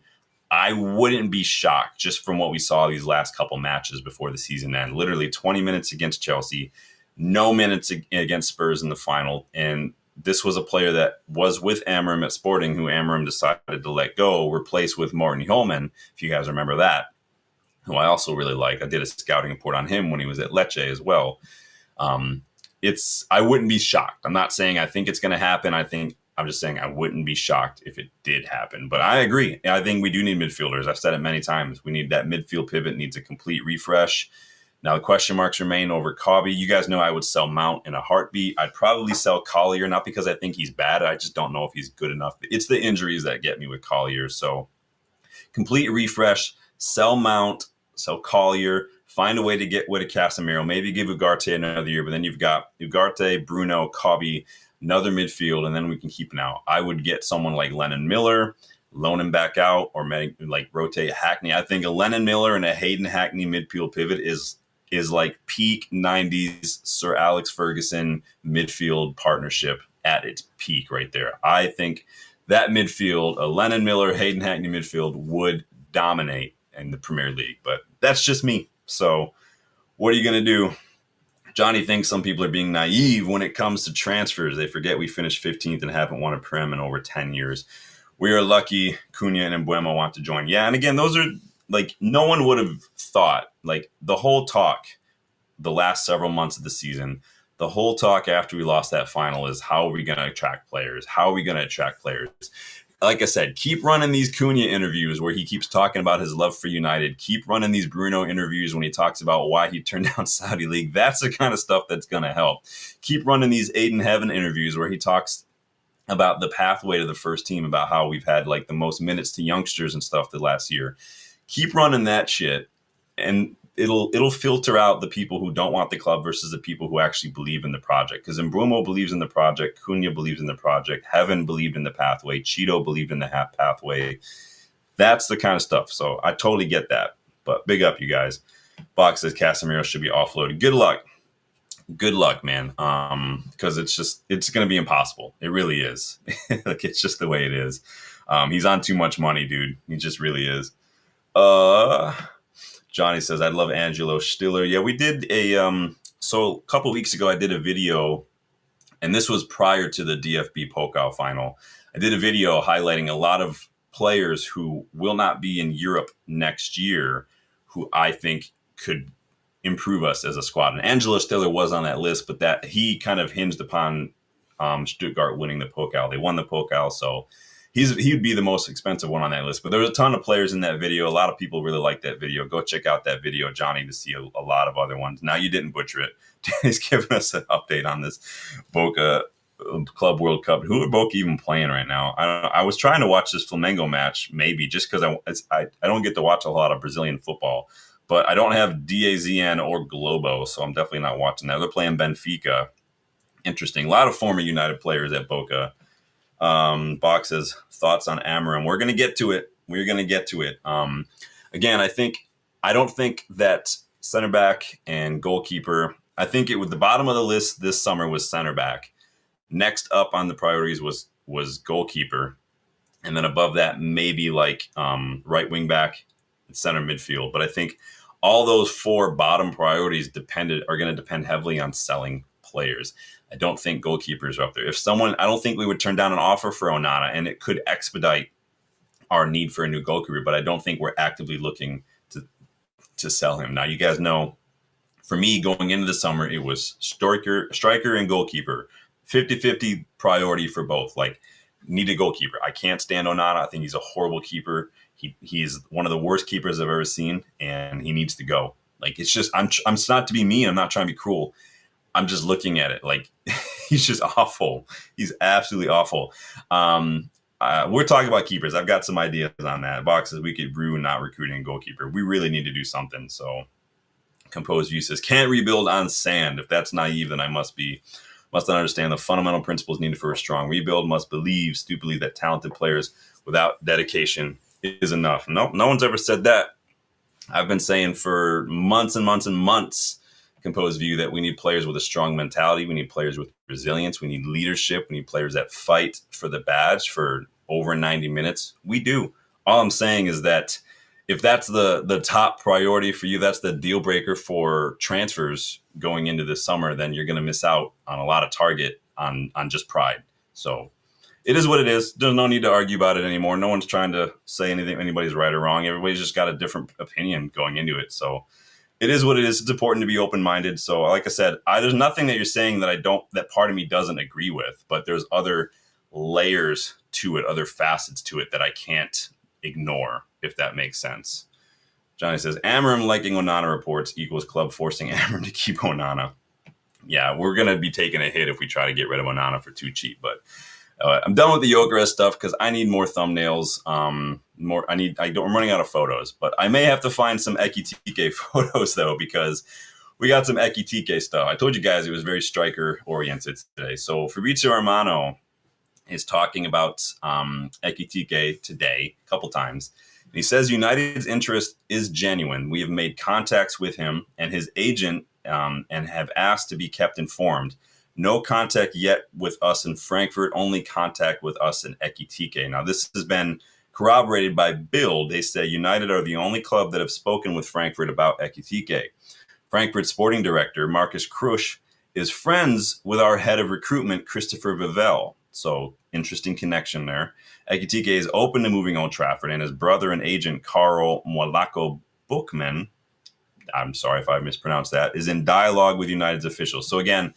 I wouldn't be shocked just from what we saw these last couple matches before the season end. Literally 20 minutes against Chelsea, no minutes against Spurs in the final. And this was a player that was with Amorim at Sporting, who Amorim decided to let go, replaced with Martin Hojlund, if you guys remember that, who I also really like. I did a scouting report on him when he was at Lecce as well. I wouldn't be shocked. I'm not saying I think it's going to happen. I'm just saying I wouldn't be shocked if it did happen. But I agree. I think we do need midfielders. I've said it many times. We need that midfield pivot, needs a complete refresh. Now, the question marks remain over Cobby. You guys know I would sell Mount in a heartbeat. I'd probably sell Collier, not because I think he's bad. I just don't know if he's good enough. It's the injuries that get me with Collier. So complete refresh, sell Mount, sell Collier, find a way to get rid of Casemiro, maybe give Ugarte another year, but then you've got Ugarte, Bruno, Cobby, another midfield, and then we can keep now. I would get someone like Lennon Miller, loan him back out, or like rotate Hackney. I think a Lennon Miller and a Hayden Hackney midfield pivot is like peak 90s Sir Alex Ferguson midfield partnership at its peak right there. I think that midfield, a Lennon Miller, Hayden Hackney midfield would dominate in the Premier League, but that's just me. So what are you going to do? Johnny thinks some people are being naive when it comes to transfers. They forget we finished 15th and haven't won a Prem in over 10 years. We are lucky Cunha and Mbeumo want to join. Yeah, and again, those are like no one would have thought, like the whole talk the last several months of the season, the whole talk after we lost that final is how are we going to attract players? How are we going to attract players? Like I said, keep running these Cunha interviews where he keeps talking about his love for United. Keep running these Bruno interviews when he talks about why he turned down Saudi League. That's the kind of stuff that's going to help. Keep running these Aiden Heaven interviews where he talks about the pathway to the first team, about how we've had like the most minutes to youngsters and stuff the last year. Keep running that shit, and it'll filter out the people who don't want the club versus the people who actually believe in the project. Because Mbeumo believes in the project, Cunha believes in the project, Heaven believed in the pathway, Cheeto believed in the pathway. That's the kind of stuff. So I totally get that. But big up, you guys. Box says Casemiro should be offloaded. Good luck. Good luck, man. Because it's going to be impossible. It really is. Like, it's just the way it is. He's on too much money, dude. He just really is. Johnny says, I love Angelo Stiller. Yeah, we did so a couple weeks ago, I did a video, and this was prior to the DFB Pokal final. I did a video highlighting a lot of players who will not be in Europe next year, who I think could improve us as a squad. And Angelo Stiller was on that list, but that he kind of hinged upon Stuttgart winning the Pokal. They won the Pokal, so he would be the most expensive one on that list. But there was a ton of players in that video. A lot of people really liked that video. Go check out that video, Johnny, to see a lot of other ones. Now, you didn't butcher it. He's giving us an update on this Boca Club World Cup. Who are Boca even playing right now? I was trying to watch this Flamengo match, maybe, just because I don't get to watch a lot of Brazilian football. But I don't have DAZN or Globo, so I'm definitely not watching that. They're playing Benfica. Interesting. A lot of former United players at Boca. Box says, thoughts on Amorim. We're going to get to it. We're going to get to it. Again, I don't think that center back and goalkeeper, I think it was the bottom of the list this summer was center back. Next up on the priorities was goalkeeper. And then above that, maybe like right wing back and center midfield. But I think all those four bottom priorities are going to depend heavily on selling players. I don't think goalkeepers are up there. I don't think we would turn down an offer for Onana, and it could expedite our need for a new goalkeeper, but I don't think we're actively looking to sell him. Now, you guys know, for me, going into the summer, it was striker and goalkeeper. 50-50 priority for both. Like, need a goalkeeper. I can't stand Onana. I think he's a horrible keeper. He's one of the worst keepers I've ever seen, and he needs to go. Like, it's just, I'm not to be mean. I'm not trying to be cruel. I'm just looking at it like he's just awful. He's absolutely awful. We're talking about keepers. I've got some ideas on that. Boxes we could brew not recruiting a goalkeeper. We really need to do something. So Composed View says, can't rebuild on sand. If that's naive, then I must not understand the fundamental principles needed for a strong rebuild. Must believe stupidly that talented players without dedication is enough. No one's ever said that. I've been saying for months and months and months composed view that we need players with a strong mentality. We need players with resilience. We need leadership. We need players that fight for the badge for over 90 minutes. We do. All I'm saying is that if that's the top priority for you, that's the deal breaker for transfers going into this summer, then you're going to miss out on a lot of target on just pride. So it is what it is. There's no need to argue about it anymore. No one's trying to say anybody's right or wrong. Everybody's just got a different opinion going into it. So it is what it is. It's important to be open-minded. So like I said, there's nothing that you're saying that part of me doesn't agree with, but there's other layers to it, other facets to it that I can't ignore, if that makes sense. Johnny says, Amorim liking Onana reports equals club forcing Amorim to keep Onana. Yeah, we're going to be taking a hit if we try to get rid of Onana for too cheap, but I'm done with the Gyokeres stuff because I need more thumbnails. I'm running out of photos, but I may have to find some Ekitike photos though, because we got some Ekitike stuff. I told you guys it was very striker oriented today. So Fabrizio Romano is talking about Ekitike today a couple times. He says United's interest is genuine. We have made contacts with him and his agent and have asked to be kept informed. No contact yet with us in Frankfurt, only contact with us in Ekitike. Now, this has been corroborated by Bild. They say United are the only club that have spoken with Frankfurt about Ekitike. Frankfurt sporting director Marcus Krusch is friends with our head of recruitment, Christopher Vivell. So, interesting connection there. Ekitike is open to moving Old Trafford, and his brother and agent, Karl Mwalako Bookman, I'm sorry if I mispronounced that, is in dialogue with United's officials. So, again,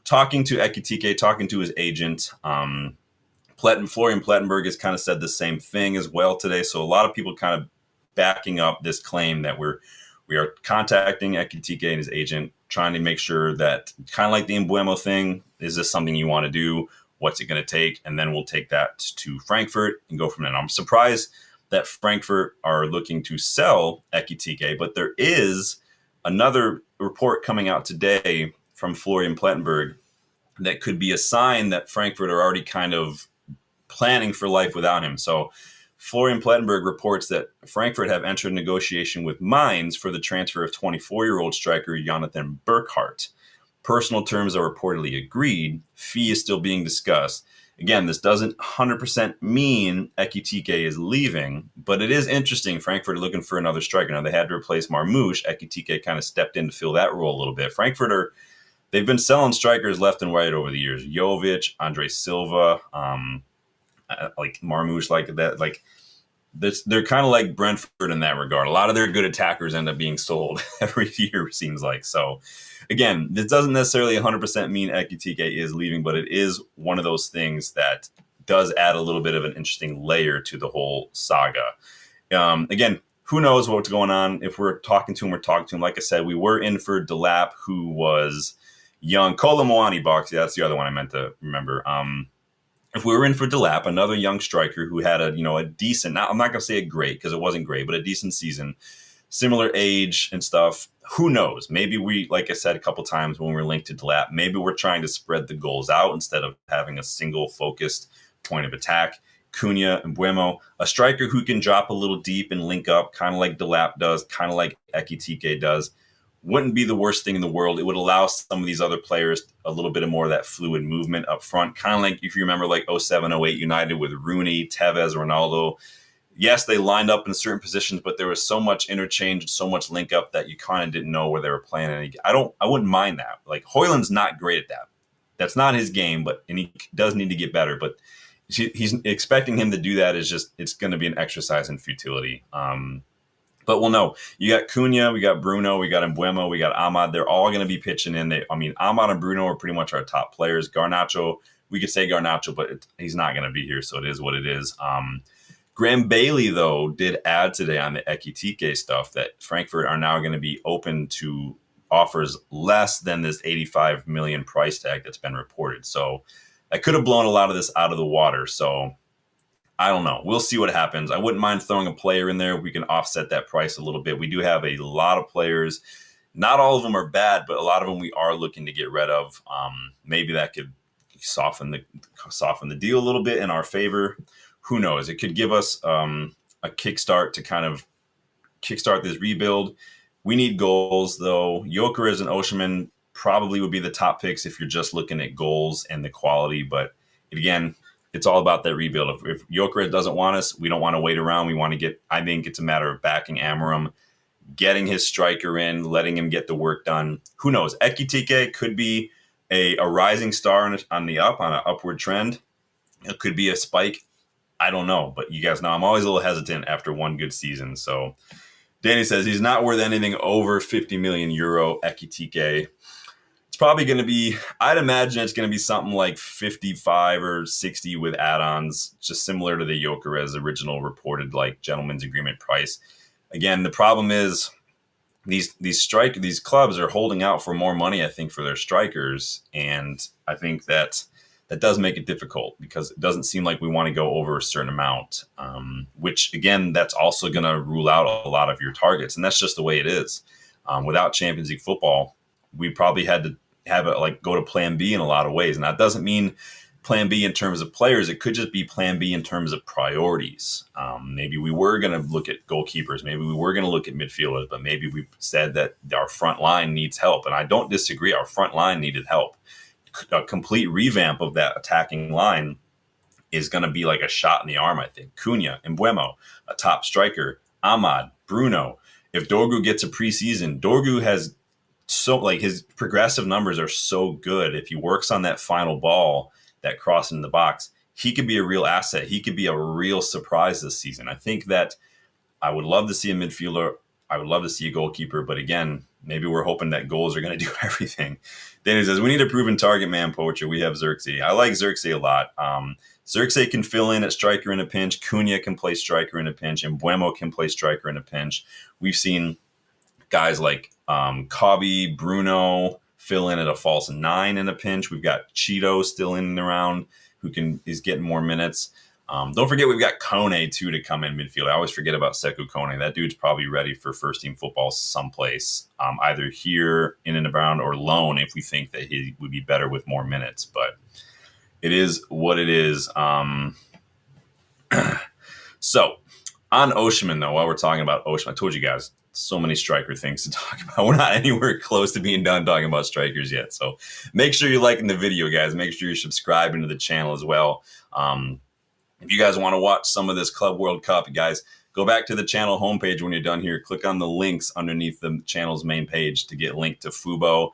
talking to Ekitike, talking to his agent, Florian Plettenberg has kind of said the same thing as well today. So a lot of people kind of backing up this claim that we are contacting Ekitike and his agent, trying to make sure that, kind of like the Mbeumo thing, is this something you want to do? What's it going to take? And then we'll take that to Frankfurt and go from there. And I'm surprised that Frankfurt are looking to sell Ekitike, but there is another report coming out today from Florian Plettenberg that could be a sign that Frankfurt are already kind of planning for life without him. So Florian Plettenberg reports that Frankfurt have entered negotiation with Mainz for the transfer of 24-year-old striker Jonathan Burkhardt. Personal terms are reportedly agreed. Fee is still being discussed. Again, this doesn't 100% mean Ekitike is leaving, but it is interesting. Frankfurt are looking for another striker. Now, they had to replace Marmoush. Ekitike kind of stepped in to fill that role a little bit. Frankfurt they've been selling strikers left and right over the years. Jovic, Andre Silva, like Marmoush, like that. Like this, they're kind of like Brentford in that regard. A lot of their good attackers end up being sold every year, it seems like. So, again, this doesn't necessarily 100% mean Ekitike is leaving, but it is one of those things that does add a little bit of an interesting layer to the whole saga. Again, who knows what's going on? If we're talking to him, we're talking to him. Like I said, we were in for Delap, who was young. Kolomoani box. Yeah, that's the other one I meant to remember. If we were in for Delap, another young striker who had a decent, I'm not going to say a great because it wasn't great, but a decent season, similar age and stuff. Who knows? Maybe we, like I said a couple times when we were linked to Delap, maybe we're trying to spread the goals out instead of having a single focused point of attack. Cunha and Mbeumo, a striker who can drop a little deep and link up, kind of like Delap does, kind of like Ekitike does, wouldn't be the worst thing in the world. It would allow some of these other players a little bit of more of that fluid movement up front, kind of like if you remember like 07, 08 United with Rooney, Tevez, Ronaldo. Yes, they lined up in certain positions, but there was so much interchange, so much link up that you kind of didn't know where they were playing. And I wouldn't mind that. Like Hojlund's not great at that. That's not his game, and he does need to get better. But he's expecting him to do that it's going to be an exercise in futility. But we'll know. You got Cunha, we got Bruno, we got Mbeumo, we got Ahmad. They're all going to be pitching in. Ahmad and Bruno are pretty much our top players. Garnacho, we could say Garnacho, but he's not going to be here, so it is what it is. Graham Bailey, though, did add today on the Ekitike stuff that Frankfurt are now going to be open to offers less than this 85 million price tag that's been reported. So that could have blown a lot of this out of the water. So I don't know. We'll see what happens. I wouldn't mind throwing a player in there. We can offset that price a little bit. We do have a lot of players. Not all of them are bad, but a lot of them we are looking to get rid of. Maybe that could soften the deal a little bit in our favor. Who knows? It could give us a kickstart to kind of kickstart this rebuild. We need goals, though. Gyokeres and Osimhen probably would be the top picks if you're just looking at goals and the quality. But again, it's all about that rebuild. If Gyokeres doesn't want us, we don't want to wait around. We want to get, I think it's a matter of backing Amorim, getting his striker in, letting him get the work done. Who knows? Ekitike could be a rising star on the on an upward trend. It could be a spike. I don't know. But you guys know I'm always a little hesitant after one good season. So Danny says he's not worth anything over 50 million euro. Ekitike. It's probably going to be, I'd imagine it's going to be something like 55 or 60 with add-ons, just similar to the Gyokeres original reported like gentleman's agreement price. Again, the problem is these clubs are holding out for more money, I think, for their strikers, and I think that does make it difficult because it doesn't seem like we want to go over a certain amount, which, again, that's also going to rule out a lot of your targets, and that's just the way it is. Without Champions League football, we probably had to go to plan B in a lot of ways, and that doesn't mean plan B in terms of players. It could just be plan B in terms of priorities. Maybe we were going to look at goalkeepers. Maybe we were going to look at midfielders, but maybe we said that our front line needs help. And I don't disagree. Our front line needed help. A complete revamp of that attacking line is going to be like a shot in the arm, I think. Cunha, Mbeumo, a top striker, Ahmad, Bruno. If Dorgu gets a preseason, Dorgu has his progressive numbers are so good. If he works on that final ball, that cross in the box, he could be a real asset. He could be a real surprise this season. I think that I would love to see a midfielder. I would love to see a goalkeeper. But again, maybe we're hoping that goals are going to do everything. Danny says, we need a proven target man, Poacher. We have Xerxes. I like Xerxes a lot. Xerxes can fill in at striker in a pinch. Cunha can play striker in a pinch. And Mbeumo can play striker in a pinch. We've seen guys like Kobe, Bruno, fill in at a false 9 in a pinch. We've got Cheeto still in and around is getting more minutes. Don't forget we've got Kone too to come in midfield. I always forget about Sekou Kone. That dude's probably ready for first team football someplace, either here in and around or loan if we think that he would be better with more minutes. But it is what it is. So on Osimhen, though, while we're talking about Osimhen, I told you guys, so many striker things to talk about. We're not anywhere close to being done talking about strikers yet. So make sure you're liking the video, guys. Make sure you're subscribing to the channel as well. If you guys want to watch some of this Club World Cup, guys, go back to the channel homepage when you're done here. Click on the links underneath the channel's main page to get linked to Fubo.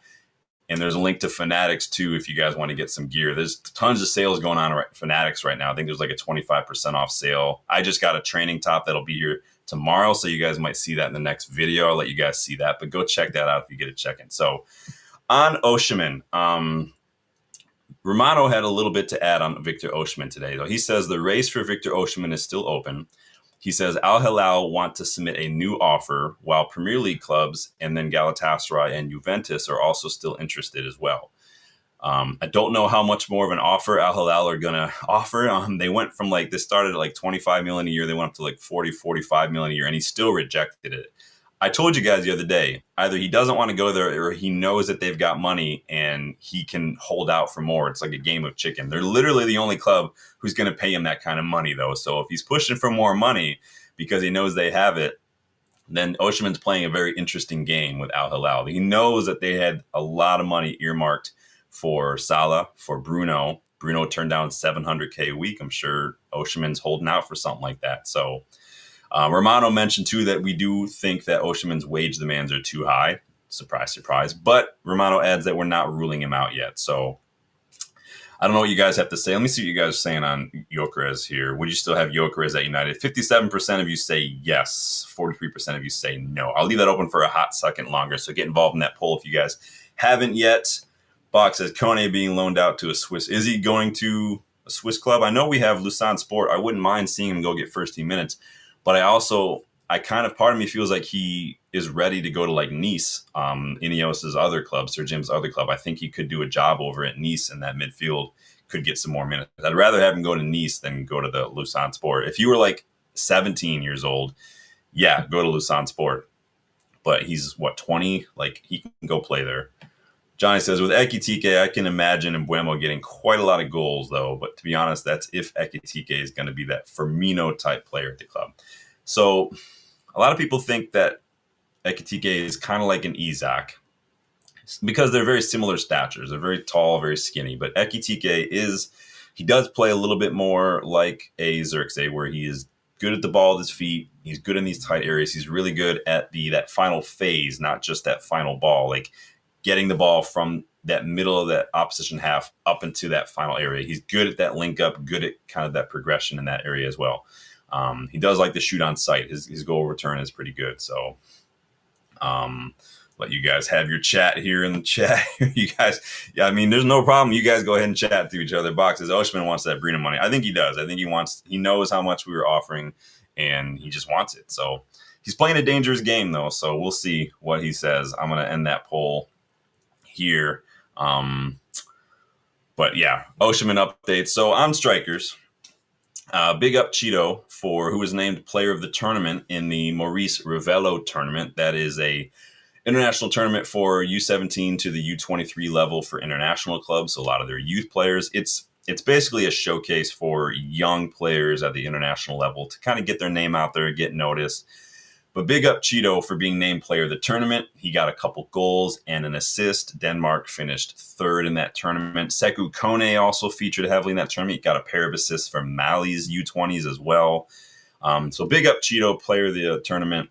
And there's a link to Fanatics too if you guys want to get some gear. There's tons of sales going on at Fanatics right now. I think there's like a 25% off sale. I just got a training top that'll be here tomorrow, so you guys might see that in the next video. I'll let you guys see that, but go check that out if you get a check-in. So on Osimhen, Romano had a little bit to add on Victor Osimhen today, though. He says the race for Victor Osimhen is still open. He says Al Hilal want to submit a new offer, while Premier League clubs and then Galatasaray and Juventus are also still interested as well. I don't know how much more of an offer Al Hilal are going to offer. They went from this started at like 25 million a year. They went up to like 40, 45 million a year, and he still rejected it. I told you guys the other day, either he doesn't want to go there or he knows that they've got money and he can hold out for more. It's like a game of chicken. They're literally the only club who's going to pay him that kind of money, though. So if he's pushing for more money because he knows they have it, then Osimhen's playing a very interesting game with Al Hilal. He knows that they had a lot of money earmarked for Salah, for Bruno. Bruno turned down $700K a week. I'm sure Osimhen's holding out for something like that. So Romano mentioned, too, that we do think that Osimhen's wage demands are too high. Surprise, surprise. But Romano adds that we're not ruling him out yet. So I don't know what you guys have to say. Let me see what you guys are saying on Gyokeres here. Would you still have Gyokeres at United? 57% of you say yes. 43% of you say no. I'll leave that open for a hot second longer. So get involved in that poll if you guys haven't yet. Box says Kone being loaned out to a Swiss. Is he going to a Swiss club? I know we have Lausanne Sport. I wouldn't mind seeing him go get first team minutes. But part of me feels like he is ready to go to like Nice, Ineos's other club, Sir Jim's other club. I think he could do a job over at Nice in that midfield, could get some more minutes. I'd rather have him go to Nice than go to the Lausanne Sport. If you were like 17 years old, yeah, go to Lausanne Sport. But he's, 20? Like, he can go play there. Johnny says, with Ekitike, I can imagine Mbeumo getting quite a lot of goals, though. But to be honest, that's if Ekitike is going to be that Firmino-type player at the club. So a lot of people think that Ekitike is kind of like an Isaac because they're very similar statures. They're very tall, very skinny. But Ekitike he does play a little bit more like a Xerxes, where he is good at the ball with his feet. He's good in these tight areas. He's really good at that final phase, not just that final ball, like getting the ball from that middle of that opposition half up into that final area. He's good at that link up, good at kind of that progression in that area as well. He does like to shoot on sight. His goal return is pretty good. So let you guys have your chat here in the chat. You guys, yeah, I mean, there's no problem. You guys go ahead and chat through each other boxes. Oshman wants that Brina money. I think he does. I think he knows how much we were offering, and he just wants it. So he's playing a dangerous game, though. So we'll see what he says. I'm going to end that poll here. But yeah, Oshman updates. So on strikers, big up Cheeto who was named player of the tournament in the Maurice Rivello tournament. That is a international tournament for U17 to the U23 level for international clubs. So a lot of their youth players. It's basically a showcase for young players at the international level to kind of get their name out there, get noticed. But big up Cheeto for being named player of the tournament. He got a couple goals and an assist. Denmark finished third in that tournament. Sekou Kone also featured heavily in that tournament. He got a pair of assists from Mali's U20s as well. So big up Cheeto, player of the tournament.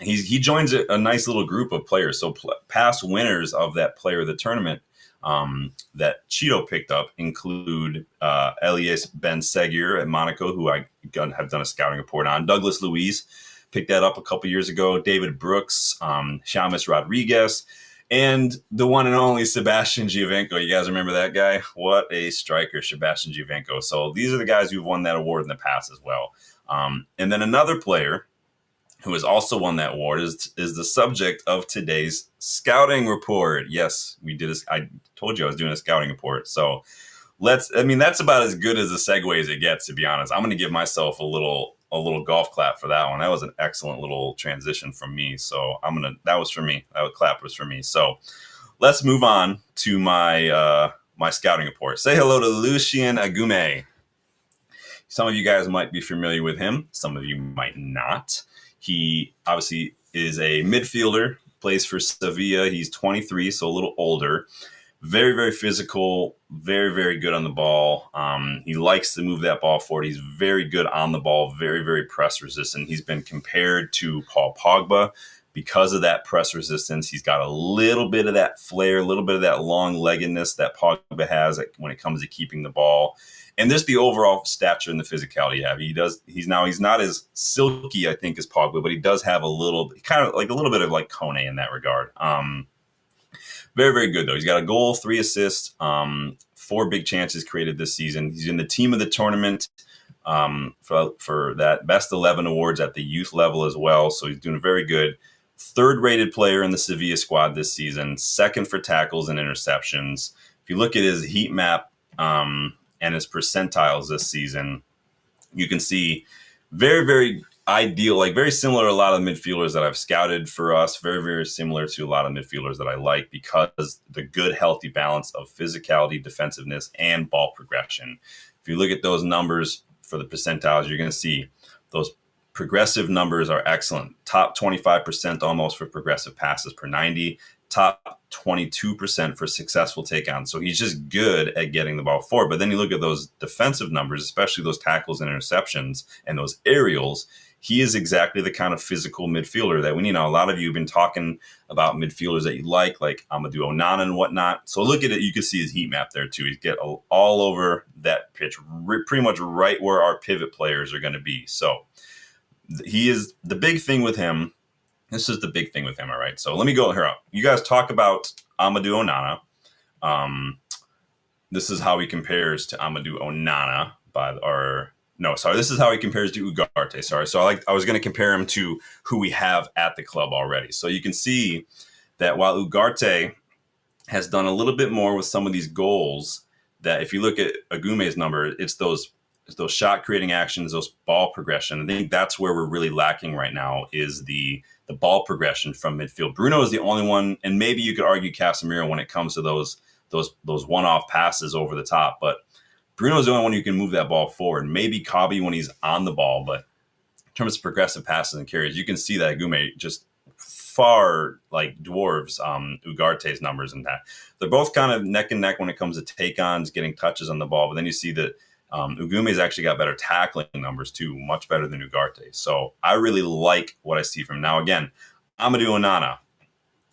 He joins a nice little group of players. So past winners of that player of the tournament that Cheeto picked up include Elias Ben Seguir at Monaco, who I have done a scouting report on. Douglas Luiz picked that up a couple years ago. David Brooks, Chamis Rodriguez, and the one and only Sebastian Giovenco. You guys remember that guy? What a striker, Sebastian Giovenco. So these are the guys who've won that award in the past as well. And then another player who has also won that award is the subject of today's scouting report. Yes, we did. I told you I was doing a scouting report. So that's about as good as a segue as it gets, to be honest. I'm going to give myself a little golf clap for that one. That was an excellent little transition from me. So that was for me. That clap was for me. So let's move on to my scouting report. Say hello to Lucien Agume. Some of you guys might be familiar with him. Some of you might not. He obviously is a midfielder, plays for Sevilla. He's 23, so a little older. Very, very physical, very, very good on the ball. He likes to move that ball forward. He's very good on the ball, very, very press resistant. He's been compared to Paul Pogba because of that press resistance. He's got a little bit of that flair, a little bit of that long-leggedness that Pogba has when it comes to keeping the ball. And just the overall stature and the physicality you have. He's not as silky, I think, as Pogba, but he does have a little bit of like Kone in that regard. Very, very good, though. He's got a goal, 3 assists, 4 big chances created this season. He's in the team of the tournament for that Best 11 awards at the youth level as well. So he's doing very good. 3rd-rated player in the Sevilla squad this season. 2nd for tackles and interceptions. If you look at his heat map and his percentiles this season, you can see very, very ideal, like very similar to a lot of midfielders that I've scouted for us, very, very similar to a lot of midfielders that I like because the good, healthy balance of physicality, defensiveness, and ball progression. If you look at those numbers for the percentiles, you're going to see those progressive numbers are excellent. Top 25% almost for progressive passes per 90, top 22% for successful take-ons. So he's just good at getting the ball forward. But then you look at those defensive numbers, especially those tackles and interceptions and those aerials, he is exactly the kind of physical midfielder that we need. Now, a lot of you have been talking about midfielders that you like Amadou Onana and whatnot. So look at it. You can see his heat map there, too. He's get all over that pitch, pretty much right where our pivot players are going to be. So he is the big thing with him. This is the big thing with him, all right? So let me go here. You guys talk about Amadou Onana. This is how he compares to Amadou Onana this is how he compares to Ugarte. Sorry. So I was going to compare him to who we have at the club already. So you can see that while Ugarte has done a little bit more with some of these goals, that if you look at Agume's number, it's those shot creating actions, those ball progression. I think that's where we're really lacking right now is the ball progression from midfield. Bruno is the only one, and maybe you could argue Casemiro when it comes to those one-off passes over the top, but Bruno is the only one who can move that ball forward. Maybe Kabi when he's on the ball, but in terms of progressive passes and carries, you can see that Agume just far like dwarves Ugarte's numbers in that. They're both kind of neck and neck when it comes to take-ons, getting touches on the ball. But then you see that Ugume's actually got better tackling numbers too, much better than Ugarte. So I really like what I see from him. Now, again, Amadou Onana.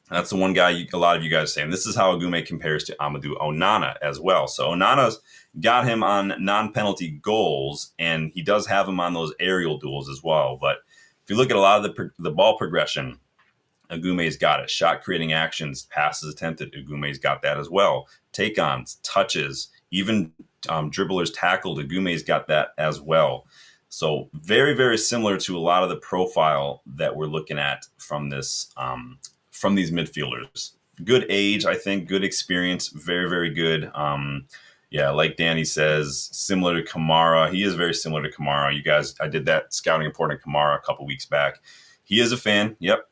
That's the one guy a lot of you guys are saying. This is how Agume compares to Amadou Onana as well. So Onana's got him on non-penalty goals, and he does have him on those aerial duels as well. But if you look at a lot of the ball progression, Agume's got it. Shot creating actions, passes attempted, Agume's got that as well. Take-ons, touches, even dribblers tackled, Agume's got that as well. So very, very similar to a lot of the profile that we're looking at from this from these midfielders. Good age, I think, good experience, very, very good. Yeah, like Danny says, similar to Kamara. He is very similar to Kamara. You guys, I did that scouting report on Kamara a couple weeks back. He is a fan, yep.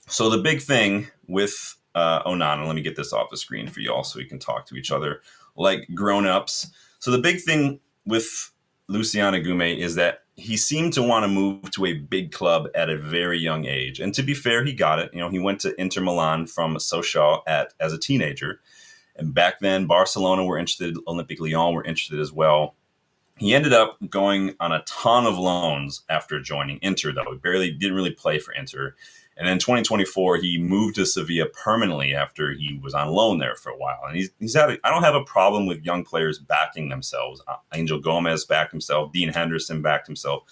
So the big thing with Onana, let me get this off the screen for y'all so we can talk to each other like grown-ups. So the big thing with Luciano Agume is that he seemed to want to move to a big club at a very young age. And to be fair, he got it. You know, he went to Inter Milan from Sochaux as a teenager. And back then, Barcelona were interested, Olympique Lyon were interested as well. He ended up going on a ton of loans after joining Inter, though. He didn't really play for Inter. And in 2024, he moved to Sevilla permanently after he was on loan there for a while. And I don't have a problem with young players backing themselves. Angel Gomez backed himself. Dean Henderson backed himself.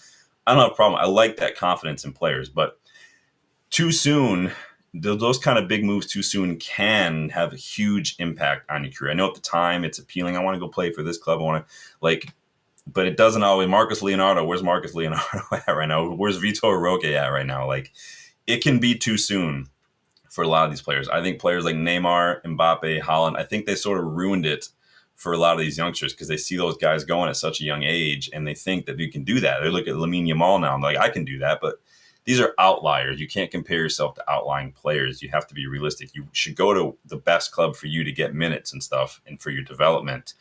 I don't have a problem. I like that confidence in players. But too soon, those kind of big moves too soon can have a huge impact on your career. I know at the time it's appealing. I want to go play for this club. I want to, but it doesn't always. Marcus Leonardo, where's Marcus Leonardo at right now? Where's Vitor Roque at right now? It can be too soon for a lot of these players. I think players like Neymar, Mbappe, Haaland, I think they sort of ruined it for a lot of these youngsters because they see those guys going at such a young age and they think that you can do that. They look at Lamine Yamal now and they're like, I can do that. But these are outliers. You can't compare yourself to outlying players. You have to be realistic. You should go to the best club for you to get minutes and stuff and for your development.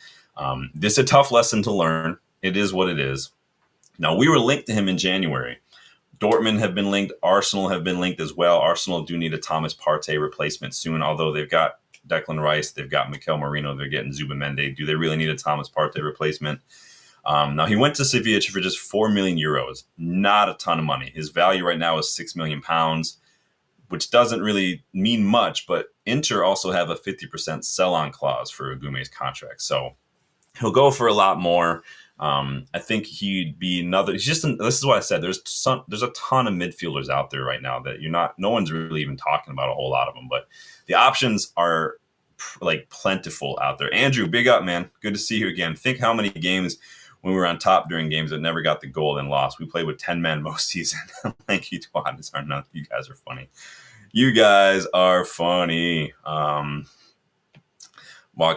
This is a tough lesson to learn. It is what it is. Now, we were linked to him in January. Dortmund have been linked. Arsenal have been linked as well. Arsenal do need a Thomas Partey replacement soon, although they've got Declan Rice, they've got Mikel Merino, they're getting Zubimende. Do they really need a Thomas Partey replacement? Now, he went to Sevilla for just 4 million euros. Not a ton of money. His value right now is £6 million, which doesn't really mean much, but Inter also have a 50% sell-on clause for Agume's contract. So he'll go for a lot more. I think he'd be another. This is what I said. There's a ton of midfielders out there right now that no one's really even talking about a whole lot of them, but the options are plentiful out there. Andrew, big up, man. Good to see you again. Think how many games when we were on top during games that never got the goal and lost. We played with 10 men most season. Thank you, Twat. You guys are funny. You guys are funny. Mark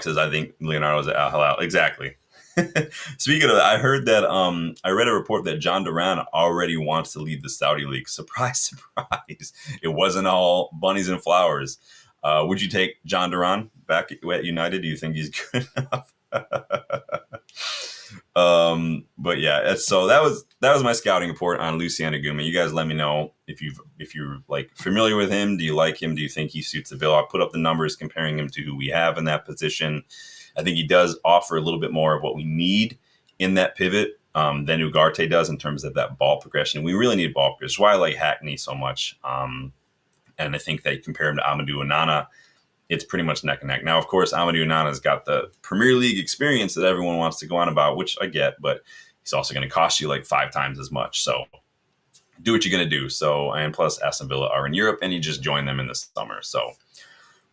says, I think Leonardo's at Al Hilal. Exactly. Speaking of that, I heard that I read a report that John Duran already wants to lead the Saudi League. Surprise, surprise. It wasn't all bunnies and flowers. Would you take John Duran back at United? Do you think he's good enough? But yeah, so that was my scouting report on Luciano Agume. You guys let me know if you're familiar with him. Do you like him? Do you think he suits the bill? I put up the numbers comparing him to who we have in that position. I think he does offer a little bit more of what we need in that pivot than Ugarte does in terms of that ball progression. We really need ball progression. That's why I like Hackney so much. And I think that you compare him to Amadou Onana, it's pretty much neck and neck. Now, of course, Amadou Onana's got the Premier League experience that everyone wants to go on about, which I get, but he's also going to cost you 5 times as much. So do what you're going to do. So, and plus Aston Villa are in Europe and you just join them in the summer. So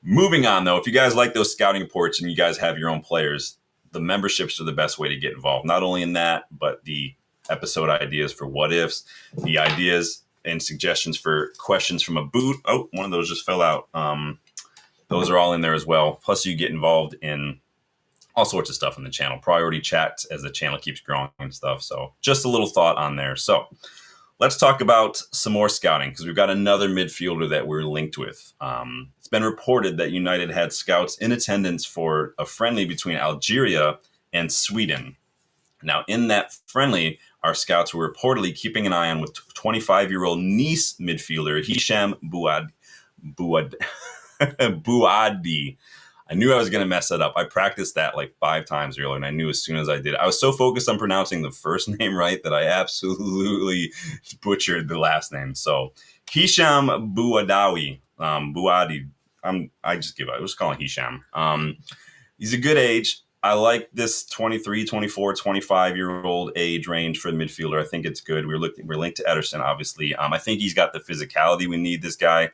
moving on, though, if you guys like those scouting reports and you guys have your own players, the memberships are the best way to get involved. Not only in that, but the episode ideas for what ifs, the ideas and suggestions for questions from a boot. Oh, one of those just fell out. Those are all in there as well. Plus, you get involved in all sorts of stuff on the channel. Priority chats as the channel keeps growing and stuff. So just a little thought on there. So let's talk about some more scouting because we've got another midfielder that we're linked with. It's been reported that United had scouts in attendance for a friendly between Algeria and Sweden. Now, in that friendly, our scouts were reportedly keeping an eye on with 25-year-old Nice midfielder Hicham Buadi. I knew I was going to mess that up. I practiced that like 5 times earlier, and I knew as soon as I did, I was so focused on pronouncing the first name right that I absolutely butchered the last name. So Hisham Buadawi, Buadi. I just give up. I was calling Hisham. He's a good age. I like this 23, 24, 25-year-old age range for the midfielder. I think it's good. We're linked to Ederson, obviously. I think he's got the physicality we need. This guy,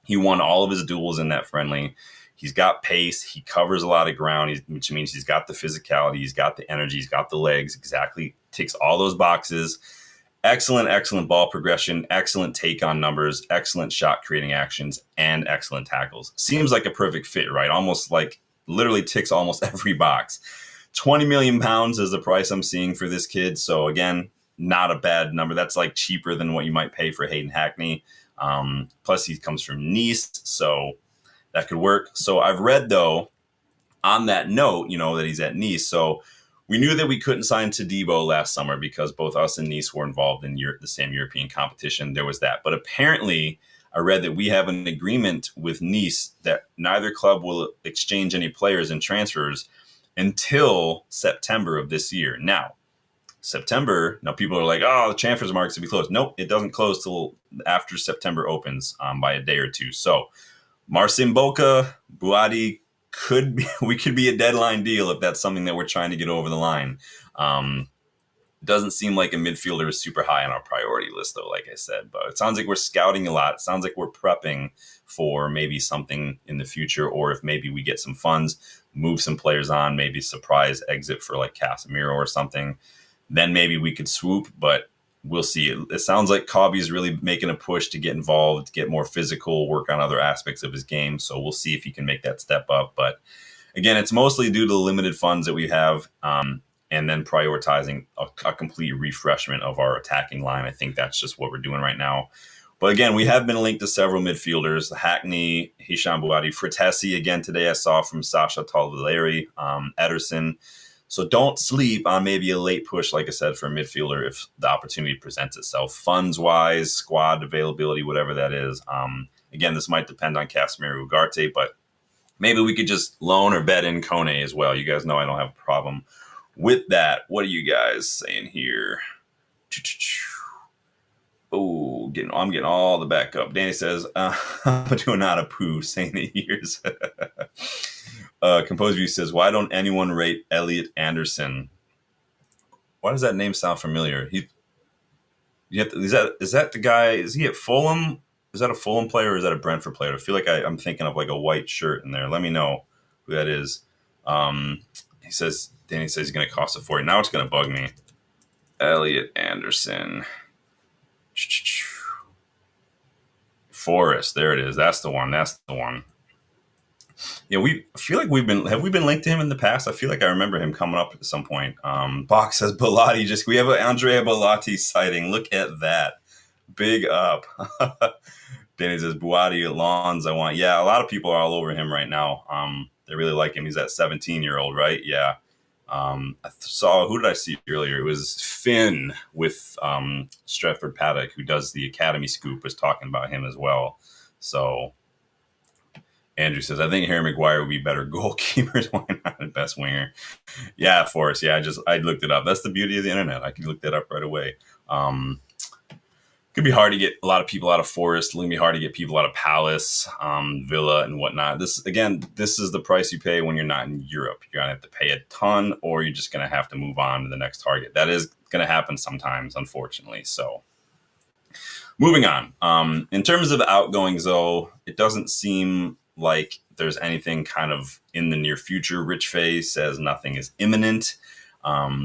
he won all of his duels in that friendly. He's got pace. He covers a lot of ground, which means he's got the physicality. He's got the energy. He's got the legs. Exactly. Ticks all those boxes. Excellent ball progression, excellent take on numbers, excellent shot creating actions, and excellent tackles. Seems like a perfect fit, right? Almost like literally ticks almost every box. 20 million pounds is the price I'm seeing for this kid. So again, not a bad number. That's like cheaper than what you might pay for Hayden Hackney. Plus he comes from Nice, so that could work. So I've read though, on that note, that he's at Nice. So we knew that we couldn't sign Todibo last summer because both us and Nice were involved in the same European competition. There was that. But apparently, I read that we have an agreement with Nice that neither club will exchange any players and transfers until September of this year. Now, people are like, oh, the transfers market's going to be closed. Nope, it doesn't close till after September opens by a day or two. So, Marcin Boca, Buadi, we could be a deadline deal if that's something that we're trying to get over the line. Doesn't seem like a midfielder is super high on our priority list, though, like I said. But it sounds like we're scouting a lot. It sounds like we're prepping for maybe something in the future, or if maybe we get some funds, move some players on, maybe surprise exit for like Casemiro or something. Then maybe we could swoop, but we'll see. It sounds like Cobby's really making a push to get involved, get more physical, work on other aspects of his game. So we'll see if he can make that step up. But again, it's mostly due to the limited funds that we have, and then prioritizing a complete refreshment of our attacking line. I think that's just what we're doing right now. But again, we have been linked to several midfielders: Hackney, Hisham Buadi, Fratesi. Again, today I saw from Sasha Talvaleri, Ederson. So don't sleep on maybe a late push, like I said, for a midfielder if the opportunity presents itself. Funds-wise, squad availability, whatever that is. Again, this might depend on Casemiro Ugarte, but maybe we could just loan or bet in Kone as well. You guys know I don't have a problem with that. What are you guys saying here? Oh, I'm getting all the backup. Danny says, I'm doing not a poo, saying it years. Composed View says, why don't anyone rate Elliot Anderson? Why does that name sound familiar? Is that the guy? Is he at Fulham? Is that a Fulham player or is that a Brentford player? I feel like I'm thinking of like a white shirt in there. Let me know who that is. Danny says he's going to cost a 40. Now it's going to bug me. Elliot Anderson. Forest. There it is. That's the one. Yeah, have we been linked to him in the past? I feel like I remember him coming up at some point. Box says Bellotti. We have an Andrea Bellotti sighting. Look at that. Big up. Danny says Buadi Lawns. Yeah, a lot of people are all over him right now. They really like him. He's that 17-year-old, right? Yeah. Who did I see earlier? It was Finn with Stretford Paddock, who does the Academy Scoop, was talking about him as well. So Andrew says, I think Harry Maguire would be better goalkeepers. Why not the best winger? Yeah, Forrest. Yeah, I looked it up. That's the beauty of the internet. I can look that up right away. Could be hard to get a lot of people out of Forest. It can be hard to get people out of Palace, Villa, and whatnot. This is the price you pay when you're not in Europe. You're going to have to pay a ton, or you're just going to have to move on to the next target. That is going to happen sometimes, unfortunately. So, moving on. In terms of outgoings, though, it doesn't seem like there's anything kind of in the near future. Rich Face says nothing is imminent.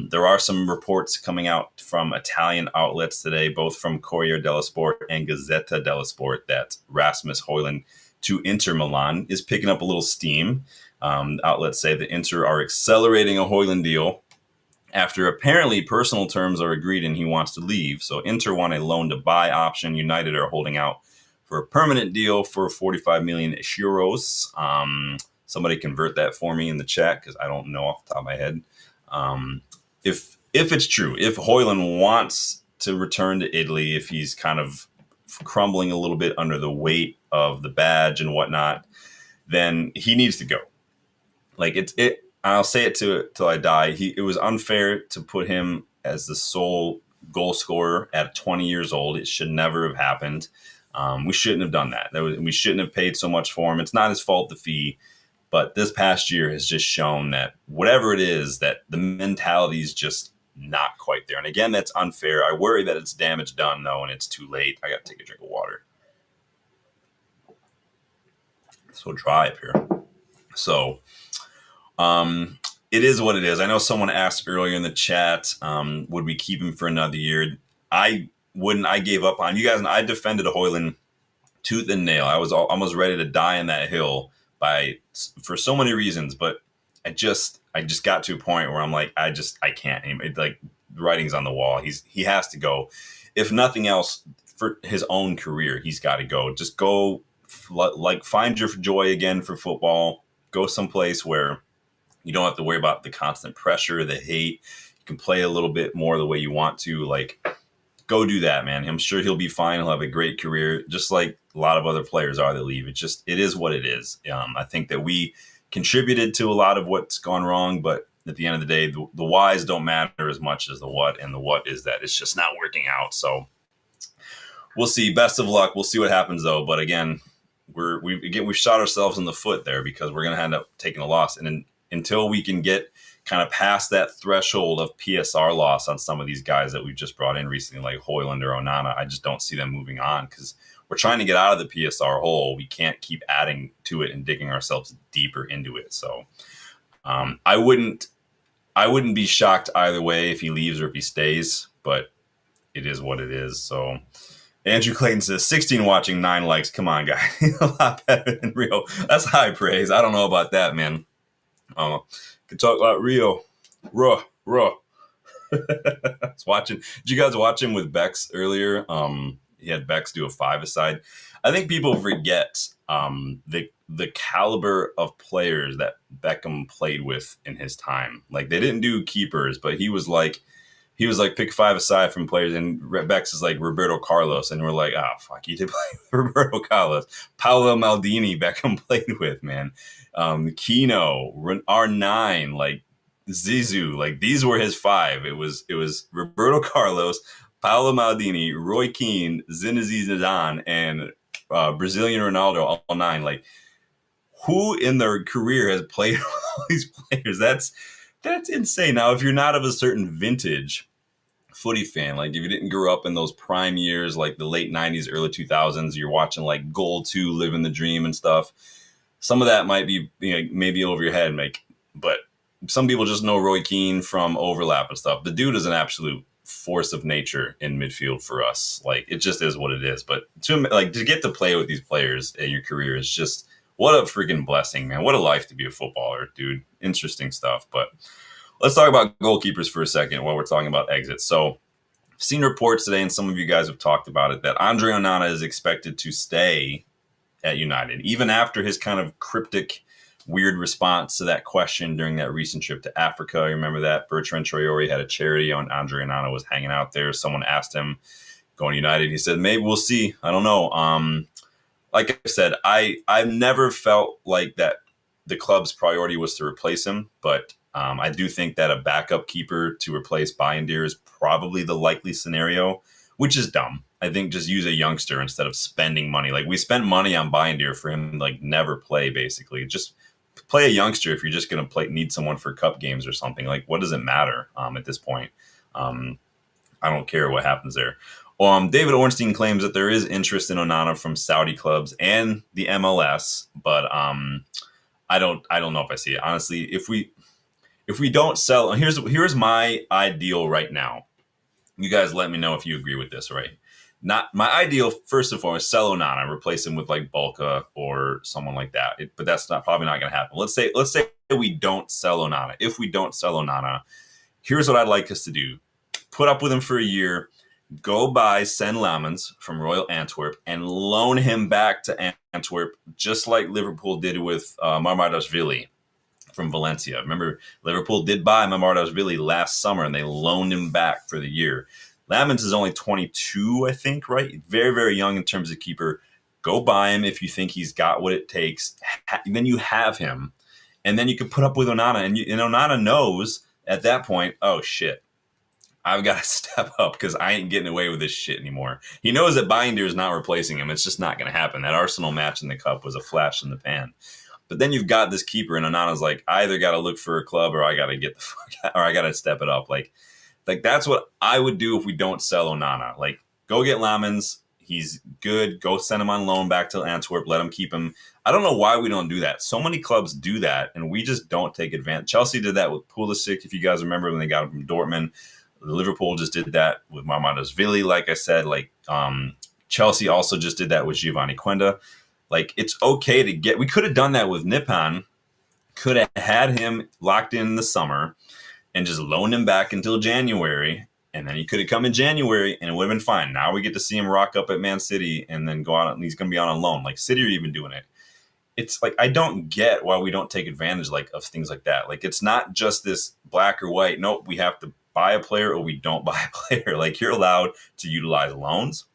There are some reports coming out from Italian outlets today, both from Corriere dello Sport and Gazzetta dello Sport, that Rasmus Hojlund to Inter Milan is picking up a little steam. Outlets say that Inter are accelerating a Hojlund deal after apparently personal terms are agreed and he wants to leave. So Inter want a loan to buy option. United are holding out for a permanent deal for 45 million euros. Somebody convert that for me in the chat because I don't know off the top of my head. If it's true, if Hojlund wants to return to Italy, if he's kind of crumbling a little bit under the weight of the badge and whatnot, then he needs to go. Like I'll say it till I die. It was unfair to put him as the sole goal scorer at 20 years old. It should never have happened. We shouldn't have done that. We shouldn't have paid so much for him. It's not his fault, the fee. But this past year has just shown that whatever it is, that the mentality is just not quite there. And again, that's unfair. I worry that it's damage done, though, and it's too late. I got to take a drink of water. It's so dry up here. So it is what it is. I know someone asked earlier in the chat, would we keep him for another year? I wouldn't. I gave up on you guys, and I defended Hojlund tooth and nail. I was almost ready to die on that hill for so many reasons, but I just got to a point where I'm like, I can't. Like, the writing's on the wall. He has to go. If nothing else, for his own career, he's got to go. Just go, like, find your joy again for football. Go someplace where you don't have to worry about the constant pressure, the hate. You can play a little bit more the way you want to. Like, go do that, man. I'm sure he'll be fine. He'll have a great career, just like a lot of other players are that leave. It is what it is. I think that we contributed to a lot of what's gone wrong, but at the end of the day, the whys don't matter as much as the what, and the what is that it's just not working out. So we'll see. Best of luck. We'll see what happens, though. But again, we've shot ourselves in the foot there, because we're going to end up taking a loss. And until we can get kind of past that threshold of PSR loss on some of these guys that we've just brought in recently, like Hojlund or Onana, I just don't see them moving on, because we're trying to get out of the PSR hole. We can't keep adding to it and digging ourselves deeper into it. So I wouldn't be shocked either way if he leaves or if he stays, but it is what it is. So Andrew Clayton says, 16 watching, 9 likes. Come on, guy. A lot better than Rio. That's high praise. I don't know about that, man. Could talk about Rio. Ruh. I was watching. Did you guys watch him with Bex earlier? He had Bex do a 5-a-side. I think people forget the caliber of players that Beckham played with in his time. Like, they didn't do keepers, but he was like pick 5-a-side from players, and Bex is like Roberto Carlos, and we're like, fuck, you did play with Roberto Carlos. Paolo Maldini Beckham played with, man. Kino, R9, like Zizou, like these were his 5. It was Roberto Carlos, Paolo Maldini, Roy Keane, Zinedine Zidane, and Brazilian Ronaldo, all 9. Like, who in their career has played all these players? That's insane. Now, if you're not of a certain vintage footy fan, like if you didn't grow up in those prime years, like the late 90s, early 2000s, you're watching like Goal 2, Living the Dream and stuff. Some of that might be, maybe over your head, but some people just know Roy Keane from overlap and stuff. The dude is an absolute force of nature in midfield for us. Like, it just is what it is. But to get to play with these players in your career is just, what a freaking blessing, man. What a life to be a footballer, dude. Interesting stuff. But let's talk about goalkeepers for a second while we're talking about exits. So I've seen reports today, and some of you guys have talked about it, that Andre Onana is expected to stay at United, even after his kind of cryptic, weird response to that question during that recent trip to Africa. You remember that? Bertrand Traore had a charity on Andre Onana was hanging out there. Someone asked him, going to United. He said, maybe we'll see. I don't know. Like I said, I've never felt like that the club's priority was to replace him, but I do think that a backup keeper to replace Bayindir is probably the likely scenario, which is dumb. I think just use a youngster instead of spending money. Like, we spent money on Bayindir for him, like, never play, basically. Just play a youngster if you're just going to need someone for cup games or something. Like, what does it matter at this point? I don't care what happens there. David Ornstein claims that there is interest in Onana from Saudi clubs and the MLS, but I don't know if I see it. Honestly, if we don't sell, here's my ideal right now. You guys let me know if you agree with this, right? Not my ideal, first and foremost, sell Onana, replace him with like Bulka or someone like that. But that's probably not going to happen. Let's say we don't sell Onana. If we don't sell Onana, here's what I'd like us to do: put up with him for a year, go buy Sen Lamens from Royal Antwerp, and loan him back to Antwerp, just like Liverpool did with Mamardashvili from Valencia. Remember, Liverpool did buy Mamardashvili last summer, and they loaned him back for the year. Lamens is only 22, I think, right? Very, very young in terms of keeper. Go buy him if you think he's got what it takes. Then you have him. And then you can put up with Onana. And Onana knows at that point, oh, shit, I've got to step up because I ain't getting away with this shit anymore. He knows that Binder is not replacing him. It's just not going to happen. That Arsenal match in the Cup was a flash in the pan. But then you've got this keeper, and Onana's like, I either got to look for a club or I got to get the fuck out, or I got to step it up. Like that's what I would do if we don't sell Onana. Like, go get Lamens. He's good. Go send him on loan back to Antwerp. Let him keep him. I don't know why we don't do that. So many clubs do that, and we just don't take advantage. Chelsea did that with Pulisic, if you guys remember, when they got him from Dortmund. Liverpool just did that with Marmadashvili, like I said. Like, Chelsea also just did that with Giovanni Quenda. Like, it's okay to get... We could have done that with Nippon. Could have had him locked in the summer and just loaned him back until January. And then he could have come in January and it would have been fine. Now we get to see him rock up at Man City and then go on. He's going to be on loan. Like, City are even doing it. It's like, I don't get why we don't take advantage of things like that. Like, it's not just this black or white. Nope, we have to buy a player or we don't buy a player. Like, you're allowed to utilize loans.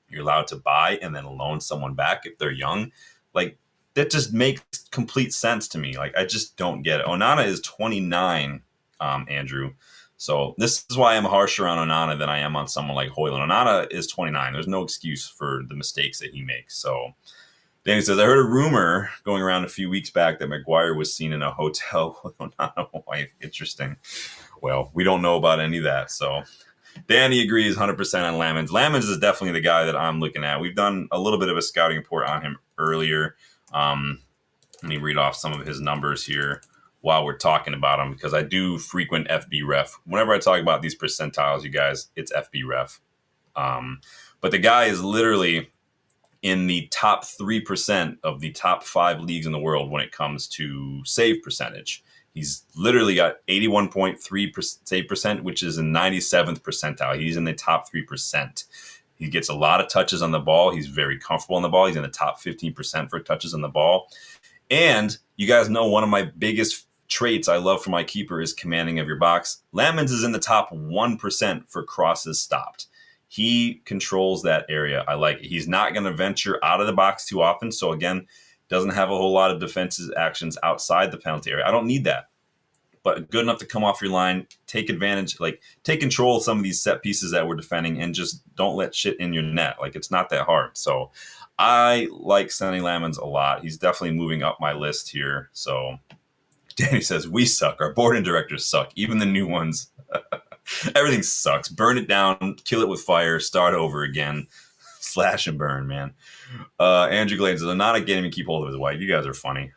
You're allowed to buy and then loan someone back if they're young. Like, that just makes complete sense to me. Like, I just don't get it. Onana is 29, Andrew. So this is why I'm harsher on Onana than I am on someone like Hojlund. Onana is 29. There's no excuse for the mistakes that he makes. So Danny says, I heard a rumor going around a few weeks back that Maguire was seen in a hotel with Onana's wife. Interesting. Well, we don't know about any of that. So Danny agrees 100% on Lamens. Lamens is definitely the guy that I'm looking at. We've done a little bit of a scouting report on him earlier. Let me read off some of his numbers here while we're talking about him, because I do frequent FB Ref. Whenever I talk about these percentiles, you guys, it's FB Ref. But the guy is literally in the top 3% of the top 5 leagues in the world when it comes to save percentage. He's literally got 81.3% save percent, which is in 97th percentile. He's in the top 3%. He gets a lot of touches on the ball. He's very comfortable on the ball. He's in the top 15% for touches on the ball. And you guys know one of my biggest traits I love for my keeper is commanding of your box. Lamens is in the top 1% for crosses stopped. He controls that area. I like it. He's not going to venture out of the box too often. So again, doesn't have a whole lot of defensive actions outside the penalty area. I don't need that. But good enough to come off your line, take advantage, like take control of some of these set pieces that we're defending and just don't let shit in your net. Like, it's not that hard. So I like Sonny Lamens a lot. He's definitely moving up my list here. So Danny says, we suck. Our board and directors suck. Even the new ones. Everything sucks. Burn it down, kill it with fire, start over again. Slash and burn, man. Andrew Glade says, I'm not a game and keep hold of his wife. You guys are funny.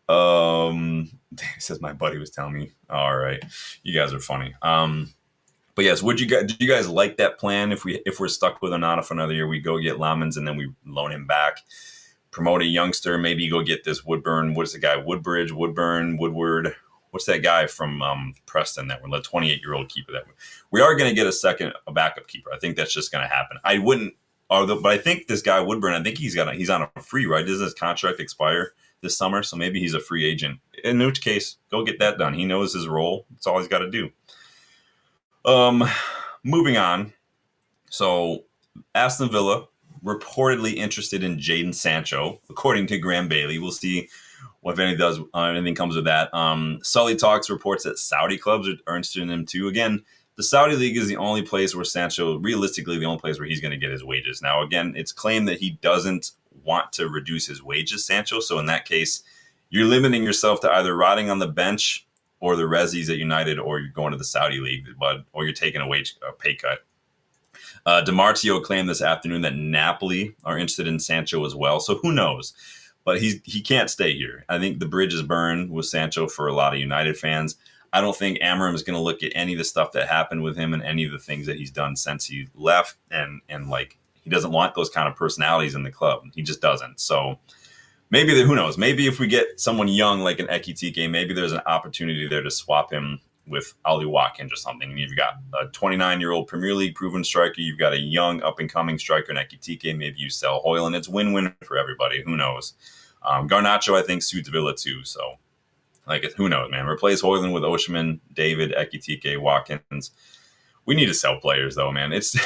He says my buddy was telling me. All right, you guys are funny. But yes, did you guys like that plan? If we're stuck with Onana for another year, we go get Lamens and then we loan him back, promote a youngster. Maybe go get this Woodburn. What's the guy? Woodward. What's that guy from Preston that we're the 28-year-old keeper that we are going to get a backup keeper. I think that's just going to happen. But I think this guy Woodburn, I think he's on a free, right? Doesn't his contract expire this summer? So maybe he's a free agent. In which case, go get that done. He knows his role. That's all he's got to do. Moving on. So Aston Villa reportedly interested in Jadon Sancho, according to Graham Bailey. We'll see if anything comes of that. Sully Talks reports that Saudi clubs are interested in him too. Again, the Saudi League is the only place where Sancho, realistically, the only place where he's going to get his wages. Now, again, it's claimed that he doesn't want to reduce his wages, Sancho. So in that case, you're limiting yourself to either rotting on the bench or the resis at United, or you're going to the Saudi League, or you're taking a pay cut. DiMartio claimed this afternoon that Napoli are interested in Sancho as well. So who knows? But he can't stay here. I think the bridge is burned with Sancho for a lot of United fans. I don't think Amorim is going to look at any of the stuff that happened with him and any of the things that he's done since he left. And like, he doesn't want those kind of personalities in the club. He just doesn't. So maybe who knows? Maybe if we get someone young like an Ekitike, maybe there's an opportunity there to swap him with Ali Watkins or something. And you've got a 29-year-old Premier League proven striker. You've got a young up-and-coming striker in Ekitike. Maybe you sell Hojlund. It's win-win for everybody. Who knows? Garnacho, I think, suits Villa too. So Like, who knows, man? Replace Hojlund with Osimhen, David, Ekitike, Watkins. We need to sell players, though, man. It's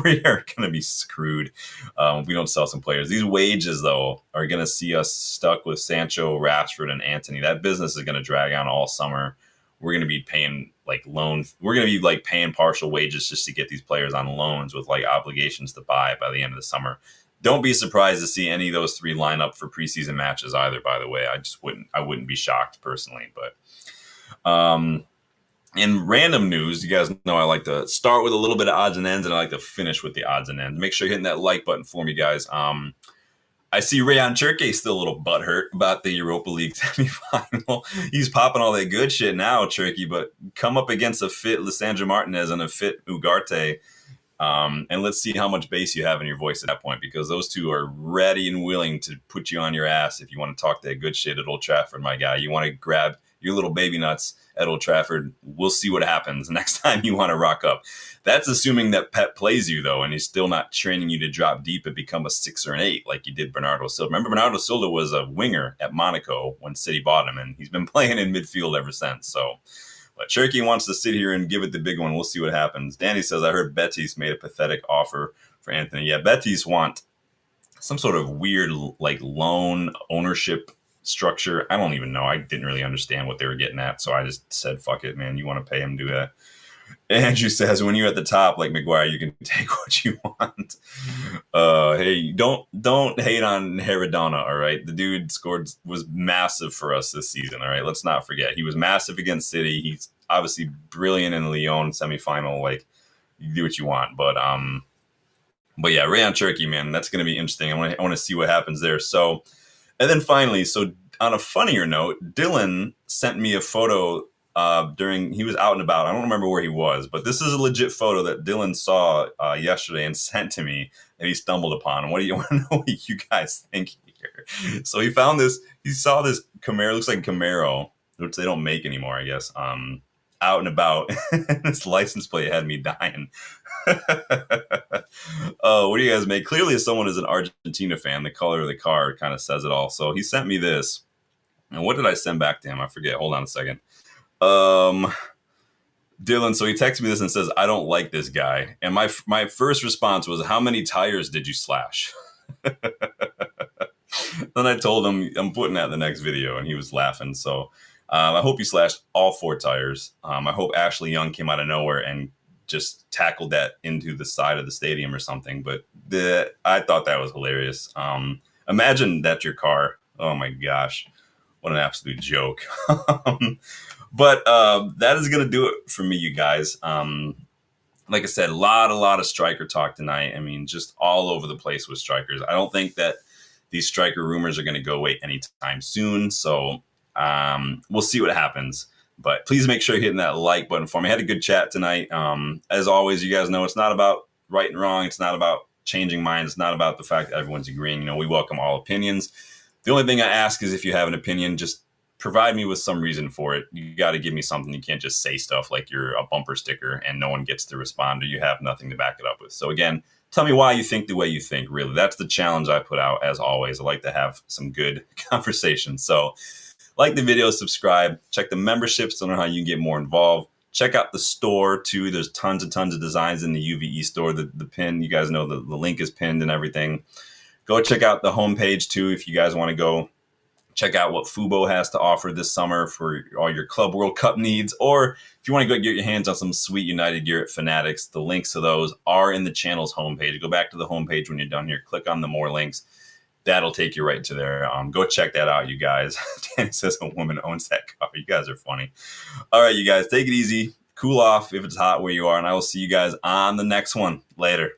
we are going to be screwed if we don't sell some players. These wages, though, are going to see us stuck with Sancho, Rashford, and Antony. That business is going to drag on all summer. We're going to be paying like loans. We're going to be like paying partial wages just to get these players on loans with like obligations to buy by the end of the summer. Don't be surprised to see any of those three line up for preseason matches either. By the way, I wouldn't be shocked personally, but in random news, you guys know I like to start with a little bit of odds and ends, and I like to finish with the odds and ends. Make sure you're hitting that like button for me, guys. I see Rayan Cherki still a little butthurt about the Europa League semifinal. He's popping all that good shit now, Cherki, but come up against a fit Lissandro Martinez and a fit Ugarte, and let's see how much bass you have in your voice at that point, because those two are ready and willing to put you on your ass if you want to talk that good shit at Old Trafford, my guy. You want to grab your little baby nuts at Old Trafford. We'll see what happens next time you want to rock up. That's assuming that Pep plays you, though, and he's still not training you to drop deep and become a 6 or an 8 like you did Bernardo Silva. Remember, Bernardo Silva was a winger at Monaco when City bought him, and he's been playing in midfield ever since. So, but Cherki wants to sit here and give it the big one. We'll see what happens. Danny says, I heard Betis made a pathetic offer for Anthony. Yeah, Betis want some sort of weird like loan ownership structure. I don't even know. I didn't really understand what they were getting at, so I just said, fuck it, man. You want to pay him, do that. Andrew says, when you're at the top like Maguire, you can take what you want. Hey, don't hate on Herodona, all right? The dude was massive for us this season, all right? Let's not forget. He was massive against City. He's obviously brilliant in the Lyon semifinal. Like, you do what you want. But yeah, Rayan Cherki, man, that's going to be interesting. I want to see what happens there. So, and then finally, so on a funnier note, Dylan sent me a photo he was out and about. I don't remember where he was, but this is a legit photo that Dylan saw yesterday and sent to me that he stumbled upon. And what do you want to know what you guys think here? So he found this, he saw this Camaro, looks like Camaro, which they don't make anymore, I guess, out and about. This license plate had me dying. What do you guys make? Clearly, if someone is an Argentina fan, the color of the car kind of says it all. So he sent me this. And what did I send back to him? I forget. Hold on a second. Dylan, so he texted me this and says, I don't like this guy. And my first response was, how many tires did you slash? Then I told him I'm putting that in the next video, and he was laughing. So I hope you slashed all 4 tires. I hope Ashley Young came out of nowhere and just tackled that into the side of the stadium or something. But I thought that was hilarious. Imagine that's your car. Oh my gosh. What an absolute joke. But that is going to do it for me, you guys. Like I said, a lot of striker talk tonight. I mean, just all over the place with strikers. I don't think that these striker rumors are going to go away anytime soon. So we'll see what happens. But please make sure you're hitting that like button for me. I had a good chat tonight. As always, you guys know it's not about right and wrong. It's not about changing minds. It's not about the fact that everyone's agreeing. You know, we welcome all opinions. The only thing I ask is if you have an opinion, just provide me with some reason for it. You got to give me something. You can't just say stuff like you're a bumper sticker and no one gets to respond or you have nothing to back it up with. So again, tell me why you think the way you think, really. That's the challenge I put out, as always. I like to have some good conversation. So like the video, subscribe, check the memberships to know how you can get more involved. Check out the store, too. There's tons of designs in the UVE store. The pin, you guys know the link is pinned and everything. Go check out the homepage, too, if you guys want to go check out what Fubo has to offer this summer for all your Club World Cup needs. Or if you want to go get your hands on some sweet United gear at Fanatics, the links to those are in the channel's homepage. Go back to the homepage when you're done here. Click on the more links. That'll take you right to there. Go check that out, you guys. Danny says a woman owns that car. You guys are funny. All right, you guys, take it easy. Cool off if it's hot where you are. And I will see you guys on the next one. Later.